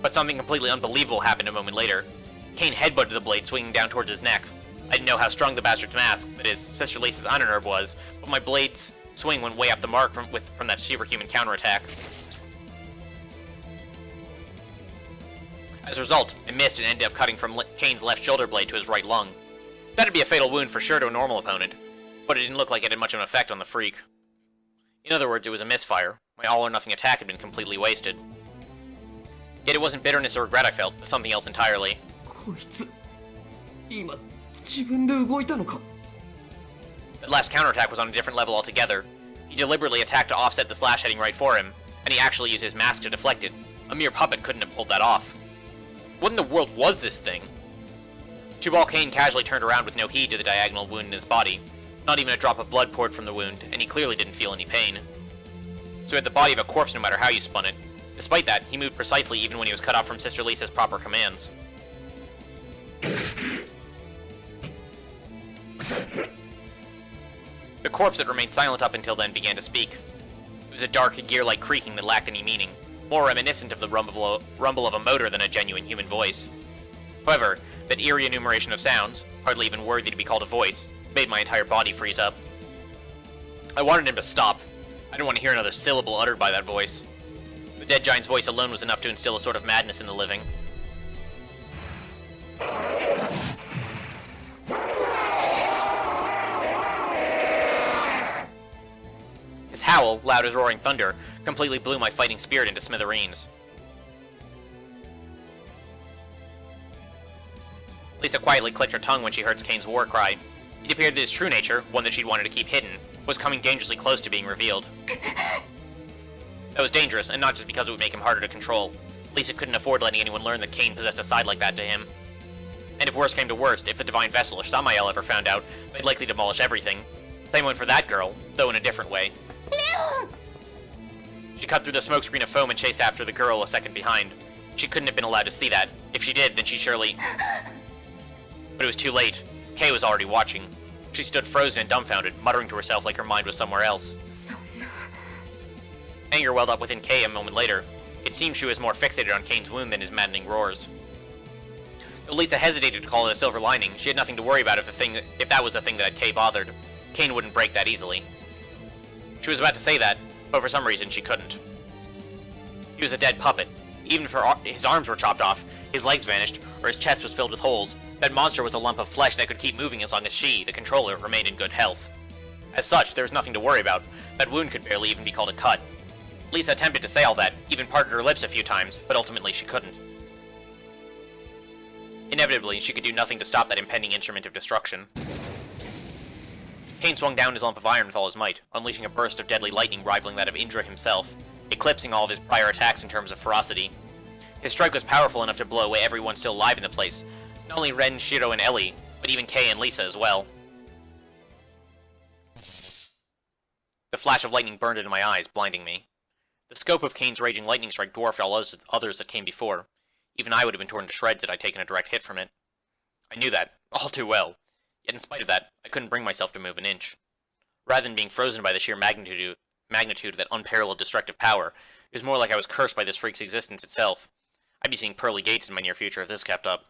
But something completely unbelievable happened a moment later. Kane headbutted the blade, swinging down towards his neck. I didn't know how strong the bastard's mask, that is, Sister Lisa's iron herb was, but my blade's swing went way off the mark from that superhuman counterattack. As a result, I missed and ended up cutting from Kane's left shoulder blade to his right lung. That'd be a fatal wound for sure to a normal opponent, but it didn't look like it had much of an effect on the freak. In other words, it was a misfire. My all-or-nothing attack had been completely wasted. Yet it wasn't bitterness or regret I felt, but something else entirely. こいつ今自分で動いたのか That last counterattack was on a different level altogether. He deliberately attacked to offset the slash heading right for him, and he actually used his mask to deflect it. A mere puppet couldn't have pulled that off. What in the world was this thing? Two-Ball Kane casually turned around with no heed to the diagonal wound in his body. Not even a drop of blood poured from the wound, and he clearly didn't feel any pain. So he had the body of a corpse no matter how you spun it. Despite that, he moved precisely even when he was cut off from Sister Lisa's proper commands. The corpse that remained silent up until then began to speak. It was a dark, gear-like creaking that lacked any meaning, more reminiscent of the rumble of a motor than a genuine human voice. However, that eerie enumeration of sounds, hardly even worthy to be called a voice, made my entire body freeze up. I wanted him to stop. I didn't want to hear another syllable uttered by that voice. The dead giant's voice alone was enough to instill a sort of madness in the living. His howl, loud as roaring thunder, completely blew my fighting spirit into smithereens. Lisa quietly clicked her tongue when she heard Kane's war cry. It appeared that his true nature, one that she'd wanted to keep hidden, was coming dangerously close to being revealed. That was dangerous, and not just because it would make him harder to control. Lisa couldn't afford letting anyone learn that Kane possessed a side like that to him. And if worst came to worst, if the Divine Vessel or Samael ever found out, they'd likely demolish everything. Same went for that girl, though in a different way. She cut through the smokescreen of foam and chased after the girl a second behind. She couldn't have been allowed to see that. If she did, then she surely... But it was too late. Kay was already watching. She stood frozen and dumbfounded, muttering to herself like her mind was somewhere else. Anger welled up within Kay a moment later. It seemed she was more fixated on Kane's wound than his maddening roars. Though Lisa hesitated to call it a silver lining, she had nothing to worry about if that was the thing that had Kay bothered. Kane wouldn't break that easily. She was about to say that, but for some reason she couldn't. He was a dead puppet. Even if his arms were chopped off, his legs vanished, or his chest was filled with holes, that monster was a lump of flesh that could keep moving as long as she, the controller, remained in good health. As such, there was nothing to worry about. That wound could barely even be called a cut. Lisa attempted to say all that, even parted her lips a few times, but ultimately she couldn't. Inevitably, she could do nothing to stop that impending instrument of destruction. Kane swung down his lump of iron with all his might, unleashing a burst of deadly lightning rivaling that of Indra himself, eclipsing all of his prior attacks in terms of ferocity. His strike was powerful enough to blow away everyone still alive in the place, not only Ren, Shiro, and Ellie, but even Kay and Lisa as well. The flash of lightning burned into my eyes, blinding me. The scope of Kane's raging lightning strike dwarfed all others that came before. Even I would have been torn to shreds had I taken a direct hit from it. I knew that, all too well. Yet in spite of that, I couldn't bring myself to move an inch. Rather than being frozen by the sheer magnitude of that unparalleled destructive power, it was more like I was cursed by this freak's existence itself. I'd be seeing pearly gates in my near future if this kept up.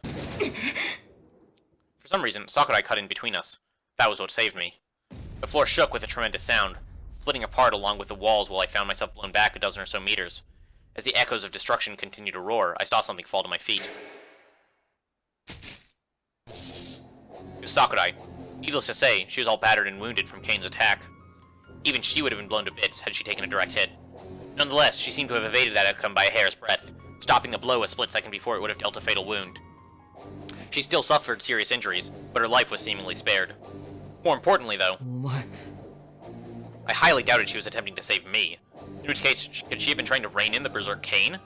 For some reason, Sakurai cut in between us. That was what saved me. The floor shook with a tremendous sound, splitting apart along with the walls while I found myself blown back a dozen or so meters. As the echoes of destruction continued to roar, I saw something fall to my feet. It was Sakurai. Needless to say, she was all battered and wounded from Kane's attack. Even she would have been blown to bits had she taken a direct hit. Nonetheless, she seemed to have evaded that outcome by a hair's breadth, stopping the blow a split second before it would have dealt a fatal wound. She still suffered serious injuries, but her life was seemingly spared. More importantly, though, お前 I highly doubted she was attempting to save me. In which case, could she have been trying to rein in the Berserk Kane?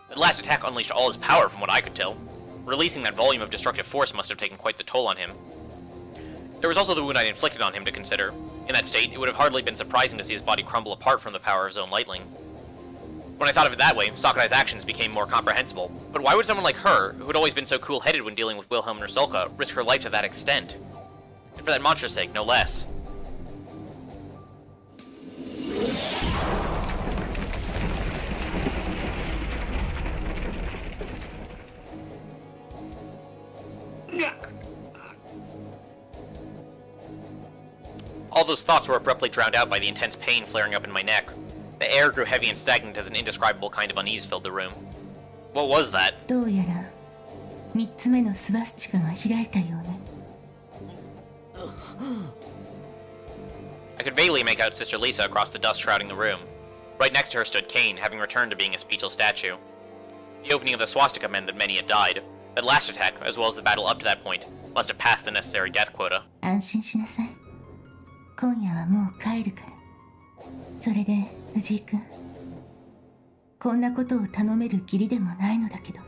That last attack unleashed all his power from what I could tell. Releasing that volume of destructive force must have taken quite the toll on him. There was also the wound I'd inflicted on him to consider. In that state, it would have hardly been surprising to see his body crumble apart from the power of his own lightning. When I thought of it that way, Sakurai's actions became more comprehensible. But why would someone like her, who had always been so cool-headed when dealing with Wilhelm and Ursulka, risk her life to that extent? And for that monster's sake, no less. All those thoughts were abruptly drowned out by the intense pain flaring up in my neck. The air grew heavy and stagnant as an indescribable kind of unease filled the room. What was that? どうやら3つ目のスバスチカが開いたようね。 I could vaguely make out Sister Lisa across the dust shrouding the room. Right next to her stood Kane, having returned to being a speechless statue. The opening of the swastika meant that many had died. That last attack, as well as the battle up to that point, must have passed the necessary death quota. 安心しなさい。今夜はもう帰るから。それで藤井君、こんなことを頼める義理でもないのだけど。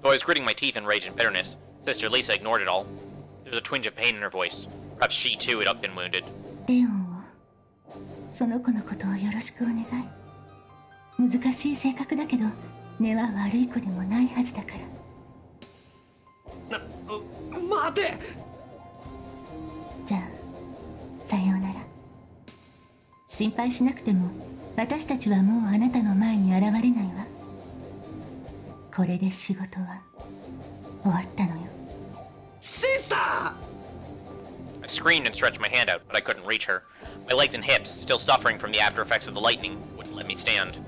Though I was gritting my teeth in rage and bitterness, Sister Lisa ignored it all. There was a twinge of pain in her voice. Perhaps she too had been wounded. レオンを、その子のことをよろしくお願い。難しい性格だけど、根は悪い子でもないはずだから。待て。じゃあ、さようなら。心配しなくても、私たちはもうあなたの前に現れないわ。これで仕事は終わったのよ。シスター I screamed and stretched my hand out, but I couldn't reach her. My legs and hips, still suffering from the after effects of the lightning, wouldn't let me stand.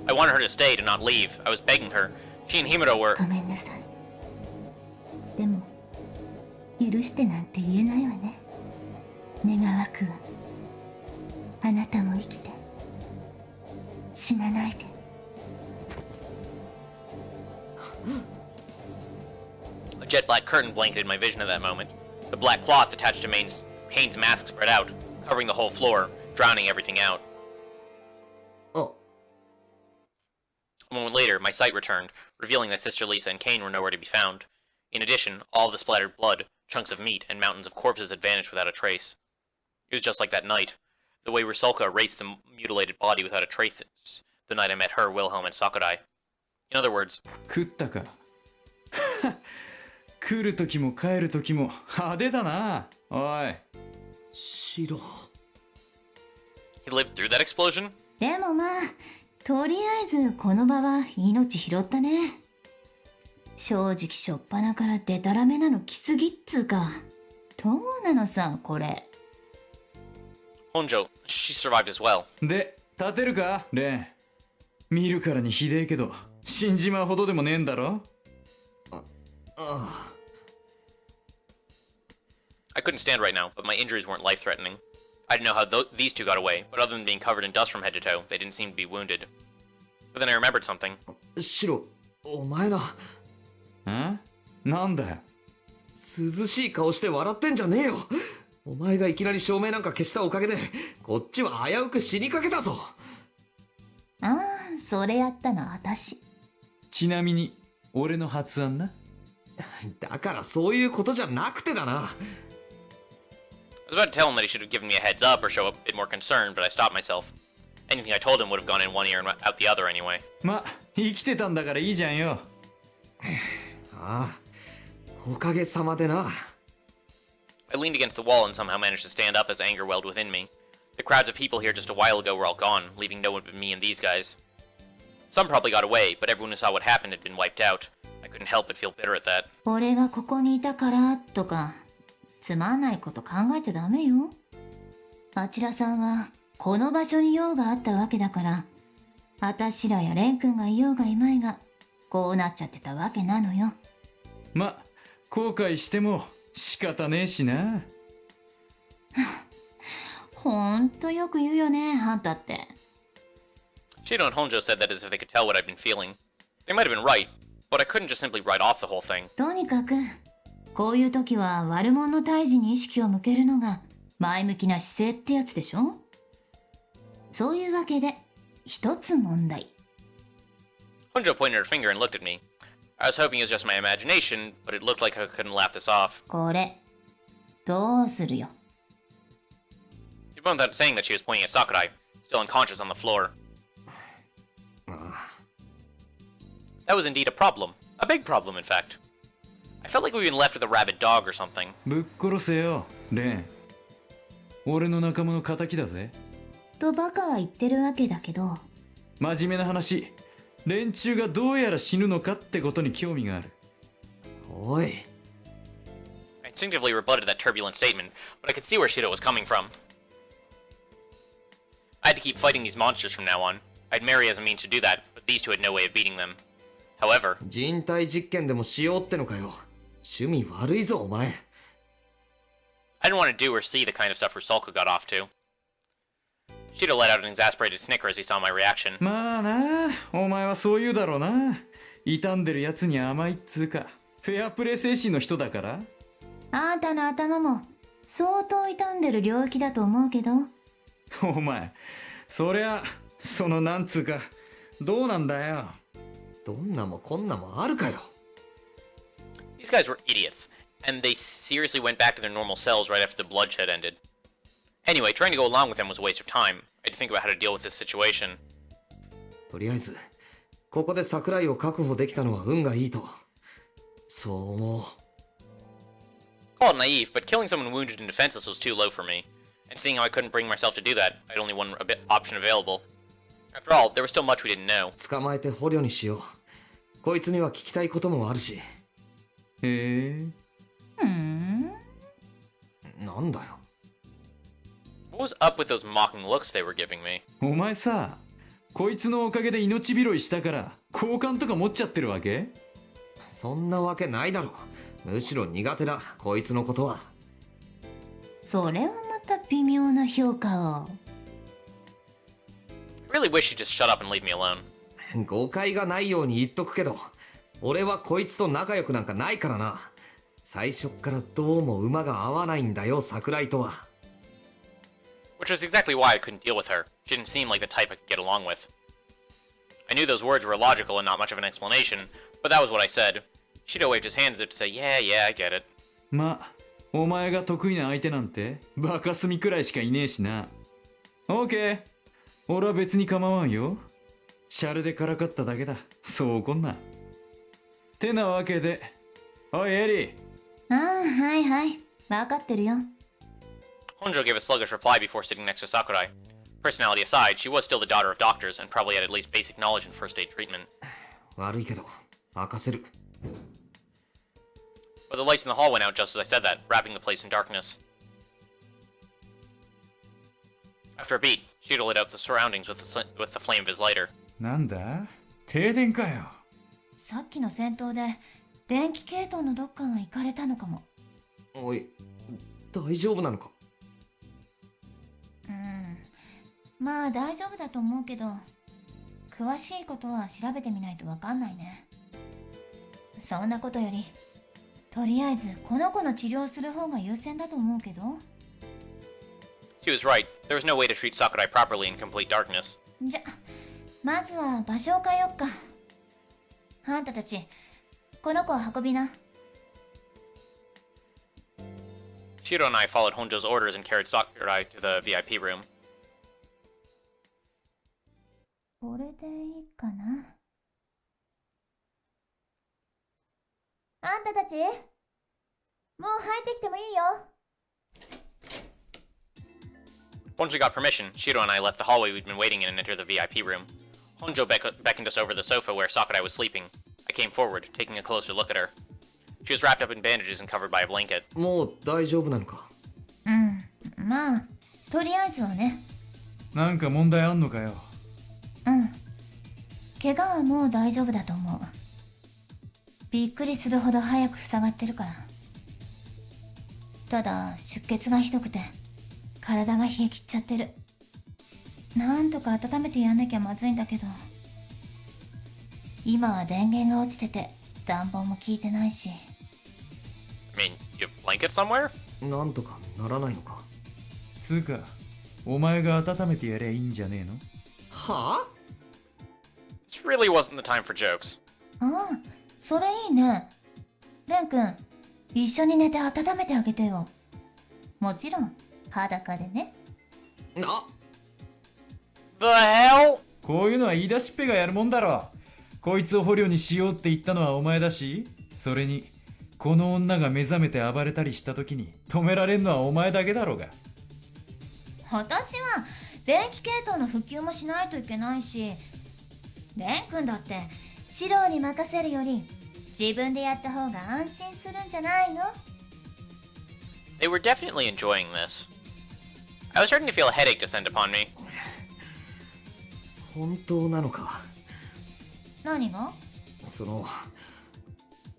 I wanted her to stay, to not leave. I was begging her. She and Himuro were... ごめんなさい。でも、許してなんて言えないわね。願わくは、あなたも生きて、死なないで。A jet black curtain blanketed my vision at that moment. The black cloth attached to Kane's mask spread out, covering the whole floor, drowning everything out. あ A moment later, my sight returned, revealing that Sister Lisa and Kane were nowhere to be found. In addition, all of the splattered blood, chunks of meat, and mountains of corpses had vanished without a trace. It was just like that night, the way Rusalka erased the mutilated body without a trace the night I met her, Wilhelm, and Sakurai. In other words, 食ったか来る時も帰る時も派手だなおい。シロ he lived through that explosion? でもまあとりあえずこの場は命拾ったね。正直しょっぱなからデタラメなの来すぎっつうか。どうなのさこれ。 Honjo, she survived as well. で立てるかレン。見るからにひでえけど死んじまうほどでもねえんだろ。I couldn't stand right now, but my injuries weren't life-threatening. I didn't know how these two got away, but other than being covered in dust from head to toe, they didn't seem to be wounded. But then I remembered something. シロお前な。なんだよ。涼しい顔して笑ってんじゃねえよ。お前がいきなり照明なんか消したおかげでこっちは危うく死にかけたぞ。ああそれやったの私。ちなみに俺の発案な。だからそういうことじゃなくてだな。I was about to tell him that he should have given me a heads up or show a bit more concern, but I stopped myself. Anything I told him would have gone in one ear and out the other anyway. ま生きてたんだからいいじゃんよ。ああおかげさまでな。I leaned against the wall and somehow managed to stand up as anger welled within me. The crowds of people here just a while ago were all gone, leaving no one but me and these guys. Some probably got away, but everyone who saw what happened had been wiped out. I couldn't help but feel bitter at that. 俺がここにいたからとか、つまんないこと考えちゃダメよ。あちらさんはこの場所に用があったわけだから、あたしらやレン君がいようがいまいが、こうなっちゃってたわけなのよ。ま、後悔しても仕方ねえしな。ほんとよく言うよね、あんたって。Shido and Honjo said that as if they could tell what I'd been feeling. They might have been right, but I couldn't just simply write off the whole thing. とにかく、こういう時は悪者の退治に意識を向けるのが前向きな姿勢ってやつでしょ。そういうわけで、一つ問題。Honjo pointed her finger and looked at me. I was hoping it was just my imagination, but it looked like I couldn't laugh this off. これ、どうするよ。She both out saying that she was pointing at Sakurai, still unconscious on the floor. That was indeed a problem. A big problem, in fact. I felt like we'd been left with a rabid dog or something. ぶっ殺せよ、レン。俺の仲間の敵だぜ。とバカは言ってるわけだけど。真面目な話、連中がどうやら死ぬのかってことに興味がある。おい。I instinctively rebutted that turbulent statement, but I could see where Shido was coming from. I had to keep fighting these monsters from now on. I'd marry as a means to do that, but these two had no way of beating them. However, 人体実験でもしようってのかよ。趣味悪いぞ、お前。I didn't want to do or see the kind of stuff Rusalka got off to. Shido let out an exasperated snicker as he saw my reaction. まあな、お前はそう言うだろうな。傷んでるやつに甘いっつうか、フェアプレー精神の人だから。あんたの頭も相当傷んでる領域だと思うけど。お前、そりゃ、そのなんつうか、どうなんだよ。どんなもこんなもあるかよ。These guys were idiots, and they seriously went back to their normal selves right after the bloodshed ended. Anyway, trying to go along with them was a waste of time. I had to think about how to deal with this situation. とりあえず、ここで桜井を確保できたのは運がいいと。そう思う。Call it naive, but killing someone wounded and defenseless was too low for me. And seeing how I couldn't bring myself to do that, I had only one option available. After all, there was still much we didn't know. 捕まえて捕虜にしよう。こいつには聞きたいこともあるし。へえ。なんだよ。What was up with those mocking looks they were giving me? お前さ、こいつのおかげで命拾いしたから交換とか持っちゃってるわけ？そんなわけないだろ。むしろ苦手だ、こいつのことは。それはまた微妙な評価を。I really wish she'd just shut up and leave me alone. 誤解がないように言っとくけど、俺はこいつと仲良くなんかないからな。最初っからどうも馬が合わないんだよ、桜井とは。Which was exactly why I couldn't deal with her. She didn't seem like the type I could get along with. I knew those words were illogical and not much of an explanation, but that was what I said. Shido waved his hand as if to say, yeah, I get it. まあ、お前が得意な相手なんてバカスミくらいしかいねえしな。オーケー。俺は別に構わんよ。シャレでからかっただけだ。そう怒んな。てなわけで、おいエリー。ああ、はいはい。わかってるよ。Honjo gave a sluggish reply before sitting next to Sakurai. Personality aside, she was still the daughter of doctors and probably had at least basic knowledge in first aid treatment. 悪いけど、任せる。But the lights in the hall went out just as I said that, wrapping the place in darkness. After a beat, Shido lit up the surroundings with the flame of his lighter. なんだ？停電かよ。さっきの戦闘で電気系統のどっかが行かれたのかも。おい、大丈夫なのか？まあ大丈夫だと思うけど、詳しいことは調べてみないとわかんないね。そんなことより、とりあえずこの子の治療する方が優先だと思うけど。She was right. There was no way to treat Sakurai properly in complete darkness. じゃ、まずは場所を変えよっか。あんたたち、この子を運びな。Shido and I followed Honjo's orders and carried Sakurai to the VIP room. これでいいかな。あんたたち、もう入ってきてもいいよ。Once we got permission, Shiro and I left the hallway we'd been waiting in and entered the VIP room. Honjo beckoned us over the sofa where Sakurai was sleeping. I came forward, taking a closer look at her. She was wrapped up in bandages and covered by a blanket. もう大丈夫なのか？まあとりあえずはね。なんか問題あんのかよ。怪我はもう大丈夫だと思う。びっくりするほど早く塞がってるから。ただ出血がひどくて体が冷え切っちゃってる。なんとか温めてやんなきゃまずいんだけど、今は電源が落ちてて暖房も効いてないし。I mean, you have blankets somewhere? なんとかならないのか？つうか、お前が温めてやりゃいいんじゃねえの？はあ？ This really wasn't the time for jokes. ああ、それいいね。レン君、一緒に寝て温めてあげてよ。もちろん裸でね。あ、 The hell? こういうのは言い出しっぺがやるもんだろ。こいつを捕虜にしようって言ったのはお前だし、それにこの女が目覚めて暴れたりした時に止められんのはお前だけだろうが。私は電気系統の復旧もしないといけないし、レン君だってシローに任せるより自分でやった方が安心するんじゃないの？ They were definitely enjoying this. I was starting to feel a headache descend upon me. 本当なのか？何が？その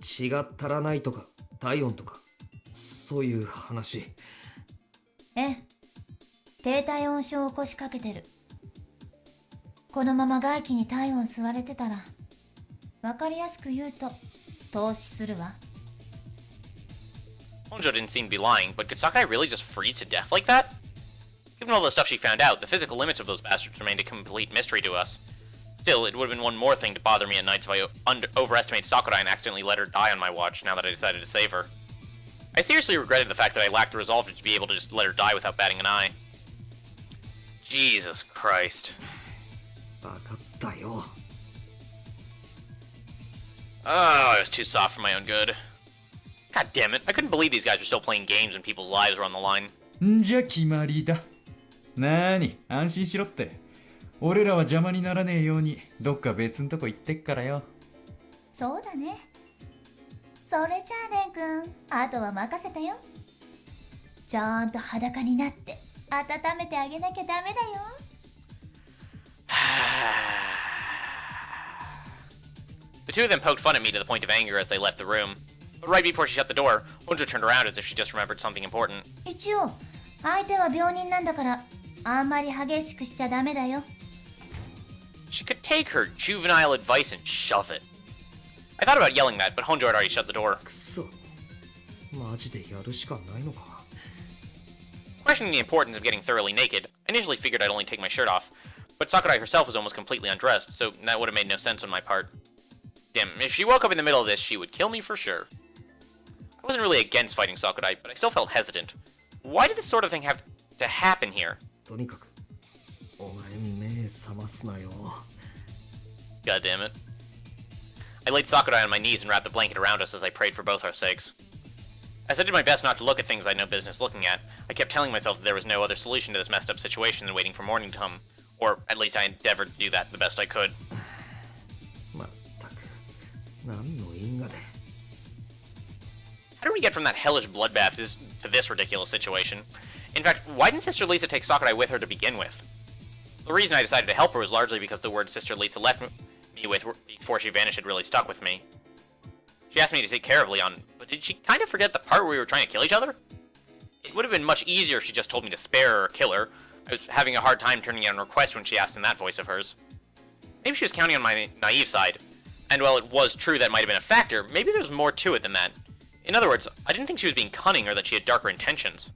血が足らないとか体温とかそういう話。ええ、低体温症を起こしかけてる。このまま外気に体温吸われてたら、わかりやすく言うと凍死するわ。 Honjo didn't seem to be lying, but could Sakurai really just freeze to death like that? Given all the stuff she found out, the physical limits of those bastards remained a complete mystery to us. Still, it would have been one more thing to bother me at nights if I overestimated Sakurai and accidentally let her die on my watch now that I decided to save her. I seriously regretted the fact that I lacked the resolve to be able to just let her die without batting an eye. Jesus Christ. わかったよ。Oh, I was too soft for my own good. God damn it, I couldn't believe these guys were still playing games when people's lives were on the line. んじゃ決まりだ。なーに、安心しろって。俺らは邪魔にならねえようにどっか別んとこ行ってっからよ。そうだね。それじゃあレン君、あとは任せたよ。ちゃんと裸になって温めてあげなきゃダメだよ。The two of them poked fun at me to the point of anger as they left the room. But right before she shut the door, Honjo turned around as if she just remembered something important. 一応、相手は病人なんだから、あんまり激しくしちゃダメだよ。She could take her juvenile advice and shove it. I thought about yelling that, but Honjo had already shut the door. くそ、マジでやるしかないのか。Questioning the importance of getting thoroughly naked, I initially figured I'd only take my shirt off, but Sakurai herself was almost completely undressed, so that would have made no sense on my part. Damn, if she woke up in the middle of this, she would kill me for sure. I wasn't really against fighting Sakurai, but I still felt hesitant. Why did this sort of thing have to happen here? とにかく、お前目覚ますなよ。God damn it. I laid Sakurai on my knees and wrapped the blanket around us as I prayed for both our sakes. As I did my best not to look at things I had no business looking at, I kept telling myself that there was no other solution to this messed up situation than waiting for morning to come, or at least I endeavored to do that the best I could. まったく、何の因果で。How did we get from that hellish bloodbath to this ridiculous situation? In fact, why didn't Sister Lisa take Sakurai with her to begin with? The reason I decided to help her was largely because the words Sister Lisa left me with before she vanished had really stuck with me. She asked me to take care of Leon, but did she kind of forget the part where we were trying to kill each other? It would have been much easier if she just told me to spare her or kill her. I was having a hard time turning down a request when she asked in that voice of hers. Maybe she was counting on my naive side, and while it was true that might have been a factor, maybe there was more to it than that. In other words, I didn't think she was being cunning or that she had darker intentions.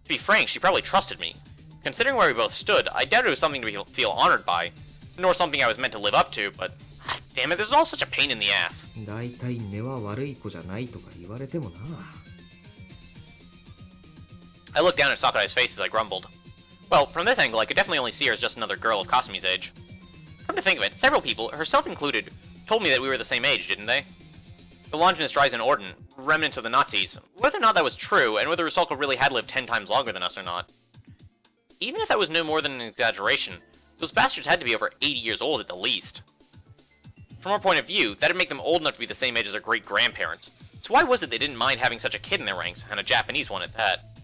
To be frank, she probably trusted me. Considering where we both stood, I doubt it was something to feel honored by, nor something I was meant to live up to, but damn it, this is all such a pain in the ass. だいたい根は悪い子じゃないとか言われてもな。I looked down at Sakurai's face as I grumbled. Well, from this angle, I could definitely only see her as just another girl of Kasumi's age. Come to think of it, several people, herself included, told me that we were the same age, didn't they? The Longinus Dreisen Orden, remnants of the Nazis, whether or not that was true, and whether Rusalka really had lived 10 times longer than us or not. even if that was no more than an exaggeration, those bastards had to be over 80 years old at the least. From our point of view, that'd make them old enough to be the same age as their great-grandparents. So why was it they didn't mind having such a kid in their ranks, and a Japanese one at that?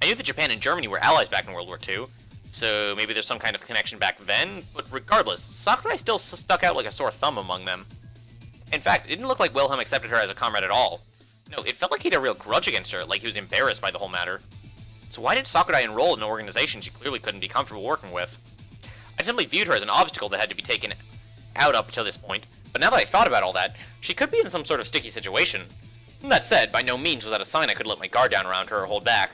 I knew that Japan and Germany were allies back in World War II, so maybe there's some kind of connection back then, but regardless, Sakurai still stuck out like a sore thumb among them. In fact, it didn't look like Wilhelm accepted her as a comrade at all. No, it felt like he had a real grudge against her, like he was embarrassed by the whole matter. So why did Sakurai enroll in an organization she clearly couldn't be comfortable working with? I simply viewed her as an obstacle that had to be taken out up to this point, but now that I thought about all that, she could be in some sort of sticky situation. That said, by no means was that a sign I could let my guard down around her or hold back.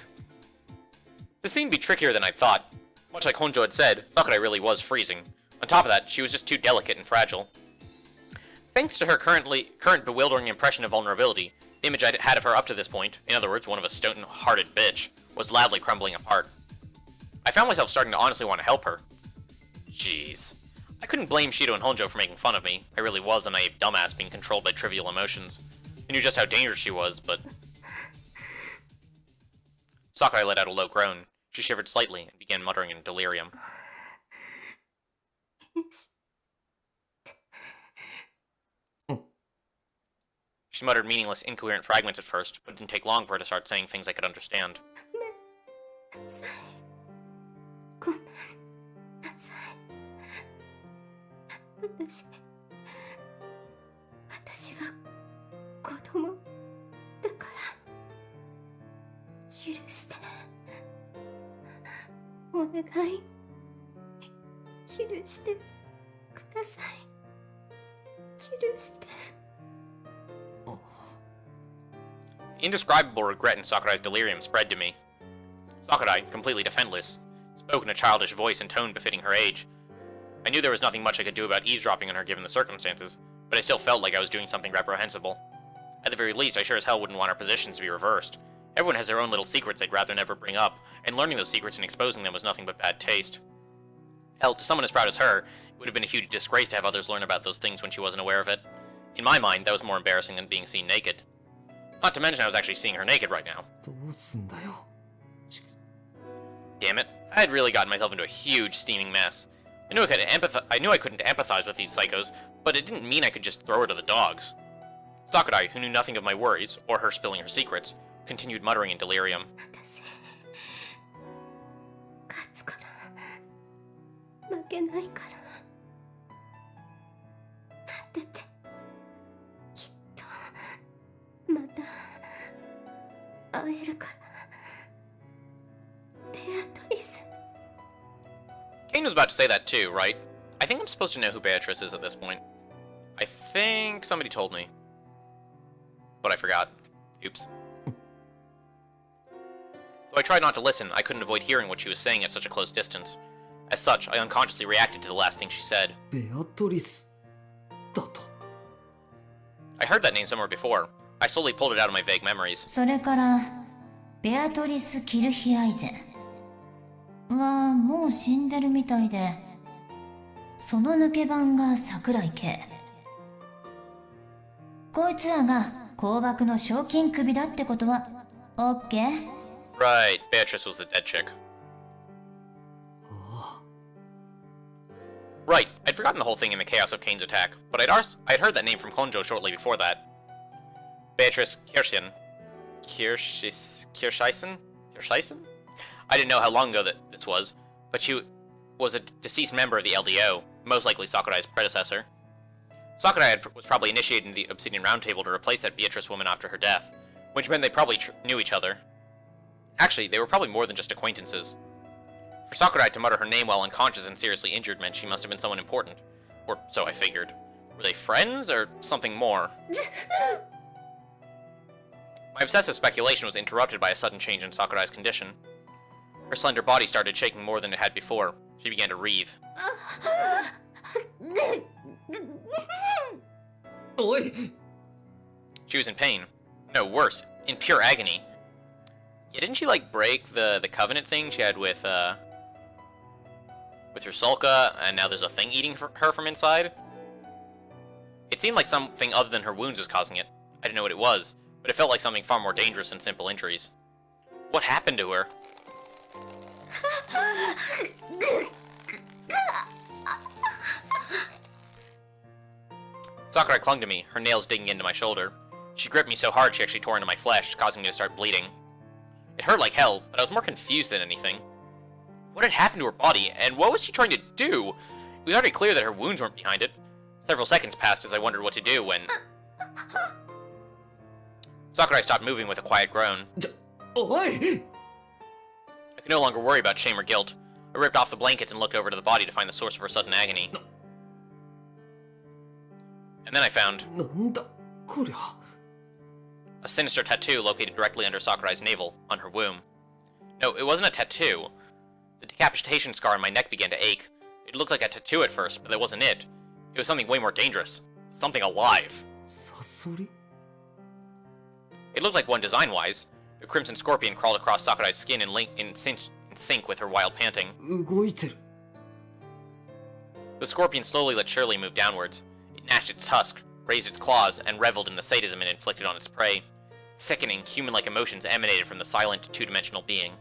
This seemed to be trickier than I'd thought. Much like Honjo had said, Sakurai really was freezing. On top of that, she was just too delicate and fragile. Thanks to her current bewildering impression of vulnerability, the image I'd had of her up to this point, in other words, one of a stone-hearted bitch, was loudly crumbling apart. I found myself starting to honestly want to help her. Jeez. I couldn't blame Shido and Honjo for making fun of me. I really was a naive dumbass being controlled by trivial emotions. I knew just how dangerous she was, but... Sakurai let out a low groan. She shivered slightly and began muttering in delirium. She muttered meaningless, incoherent fragments at first, but it didn't take long for her to start saying things I could understand. ごめんなさい。私が子供だから許して。お願い許してください。許して。 The indescribable regret in Sakurai's delirium spread to me. Sakurai, completely defenseless, spoke in a childish voice and tone befitting her age. I knew there was nothing much I could do about eavesdropping on her given the circumstances, but I still felt like I was doing something reprehensible. At the very least, I sure as hell wouldn't want our positions to be reversed. Everyone has their own little secrets they'd rather never bring up, and learning those secrets and exposing them was nothing but bad taste. Hell, to someone as proud as her, it would have been a huge disgrace to have others learn about those things when she wasn't aware of it. In my mind, that was more embarrassing than being seen naked. Not to mention I was actually seeing her naked right now. どうすんだよ。 Damn it, I had really gotten myself into a huge steaming mess. I knew I couldn't empathize with these psychos, but it didn't mean I could just throw her to the dogs. Sakurai, who knew nothing of my worries, or her spilling her secrets, continued muttering in delirium. 私勝つから負けないから待っててきっとまた会えるからベアトリス Kane was about to say that too, right? I think I'm supposed to know who Beatrice is at this point. I think somebody told me. But I forgot. Oops. Though I tried not to listen, I couldn't avoid hearing what she was saying at such a close distance. As such, I unconsciously reacted to the last thing she said. ベアトリスだと。 I heard that name somewhere before. I slowly pulled it out of my vague memories. それからベアトリス・キルヒアイゼンはもう死んでるみたいで、その抜け番が桜井圭。こいつらが高額の賞金首だってことは OK？ Right, Beatrice was the dead chick. Right, I'd forgotten the whole thing in the chaos of Kane's attack, but I'd heard that name from Honjo shortly before that. Beatrice Kirscheisen? I didn't know how long ago that this was, but she was a deceased member of the LDO, most likely Sakurai's predecessor. Sakurai was probably initiating the Obsidian Round Table to replace that Beatrice woman after her death, which meant they probably knew each other. Actually, they were probably more than just acquaintances. For Sakurai to mutter her name while unconscious and seriously injured meant she must have been someone important. Or so I figured. Were they friends, or something more? My obsessive speculation was interrupted by a sudden change in Sakurai's condition. Her slender body started shaking more than it had before. She began to writhe. おい She was in pain. No, worse, in pure agony. Yeah, didn't she, like, break the covenant thing she had with her Sulka, and now there's a thing eating her from inside? It seemed like something other than her wounds was causing it. I didn't know what it was, but it felt like something far more dangerous than simple injuries. What happened to her? Sakurai clung to me, her nails digging into my shoulder. She gripped me so hard she actually tore into my flesh, causing me to start bleeding. It hurt like hell, but I was more confused than anything. What had happened to her body, and what was she trying to do? It was already clear that her wounds weren't behind it. Several seconds passed as I wondered what to do when... Sakurai stopped moving with a quiet groan. Oi! I could no longer worry about shame or guilt. I ripped off the blankets and looked over to the body to find the source of her sudden agony. And then I found... なんだこりゃ。 a sinister tattoo located directly under Sakurai's navel, on her womb. No, it wasn't a tattoo. The decapitation scar on my neck began to ache. It looked like a tattoo at first, but that wasn't it. It was something way more dangerous. Something alive. サソリ It looked like one design-wise. The crimson scorpion crawled across Sakurai's skin in sync with her wild panting. 動いてる。 The scorpion slowly let Shirley move downwards. It gnashed its tusk, raised its claws, and reveled in the sadism it inflicted on its prey. Sickening, human-like emotions emanated from the silent, two-dimensional being.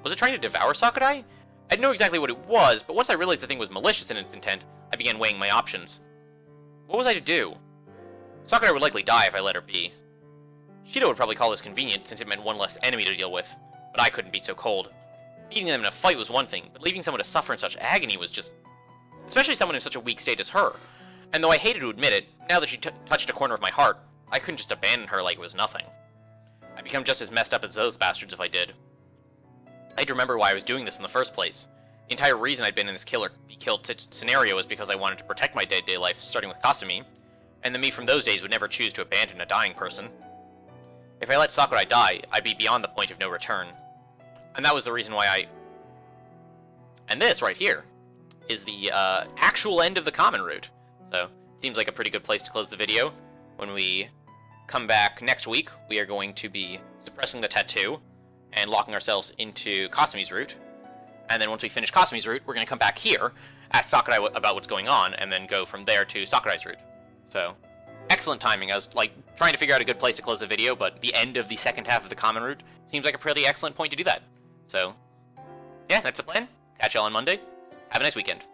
Was it trying to devour Sakurai? I didn't know exactly what it was, but once I realized the thing was malicious in its intent, I began weighing my options. What was I to do? Sakurai would likely die if I let her be. Shido would probably call this convenient, since it meant one less enemy to deal with, but I couldn't be so cold. Beating them in a fight was one thing, but leaving someone to suffer in such agony was just... especially someone in such a weak state as her. And though I hated to admit it, now that she touched a corner of my heart, I couldn't just abandon her like it was nothing. I'd become just as messed up as those bastards if I did. I had to remember why I was doing this in the first place. The entire reason I'd been in this kill-or-be-killed scenario was because I wanted to protect my day-to-day life, starting with Kasumi, and the me from those days would never choose to abandon a dying person. If I let Sakurai die, I'd be beyond the point of no return. And that was the reason why I... And this, right here, is the actual end of the common route. So, seems like a pretty good place to close the video. When we come back next week, we are going to be suppressing the tattoo and locking ourselves into Kasumi's route. And then once we finish Kasumi's route, we're going to come back here, ask Sakurai about what's going on, and then go from there to Sakurai's route. So, excellent timing. I was, trying to figure out a good place to close the video, but the end of the second half of the common route seems like a pretty excellent point to do that. So, yeah, that's the plan. Catch y'all on Monday. Have a nice weekend.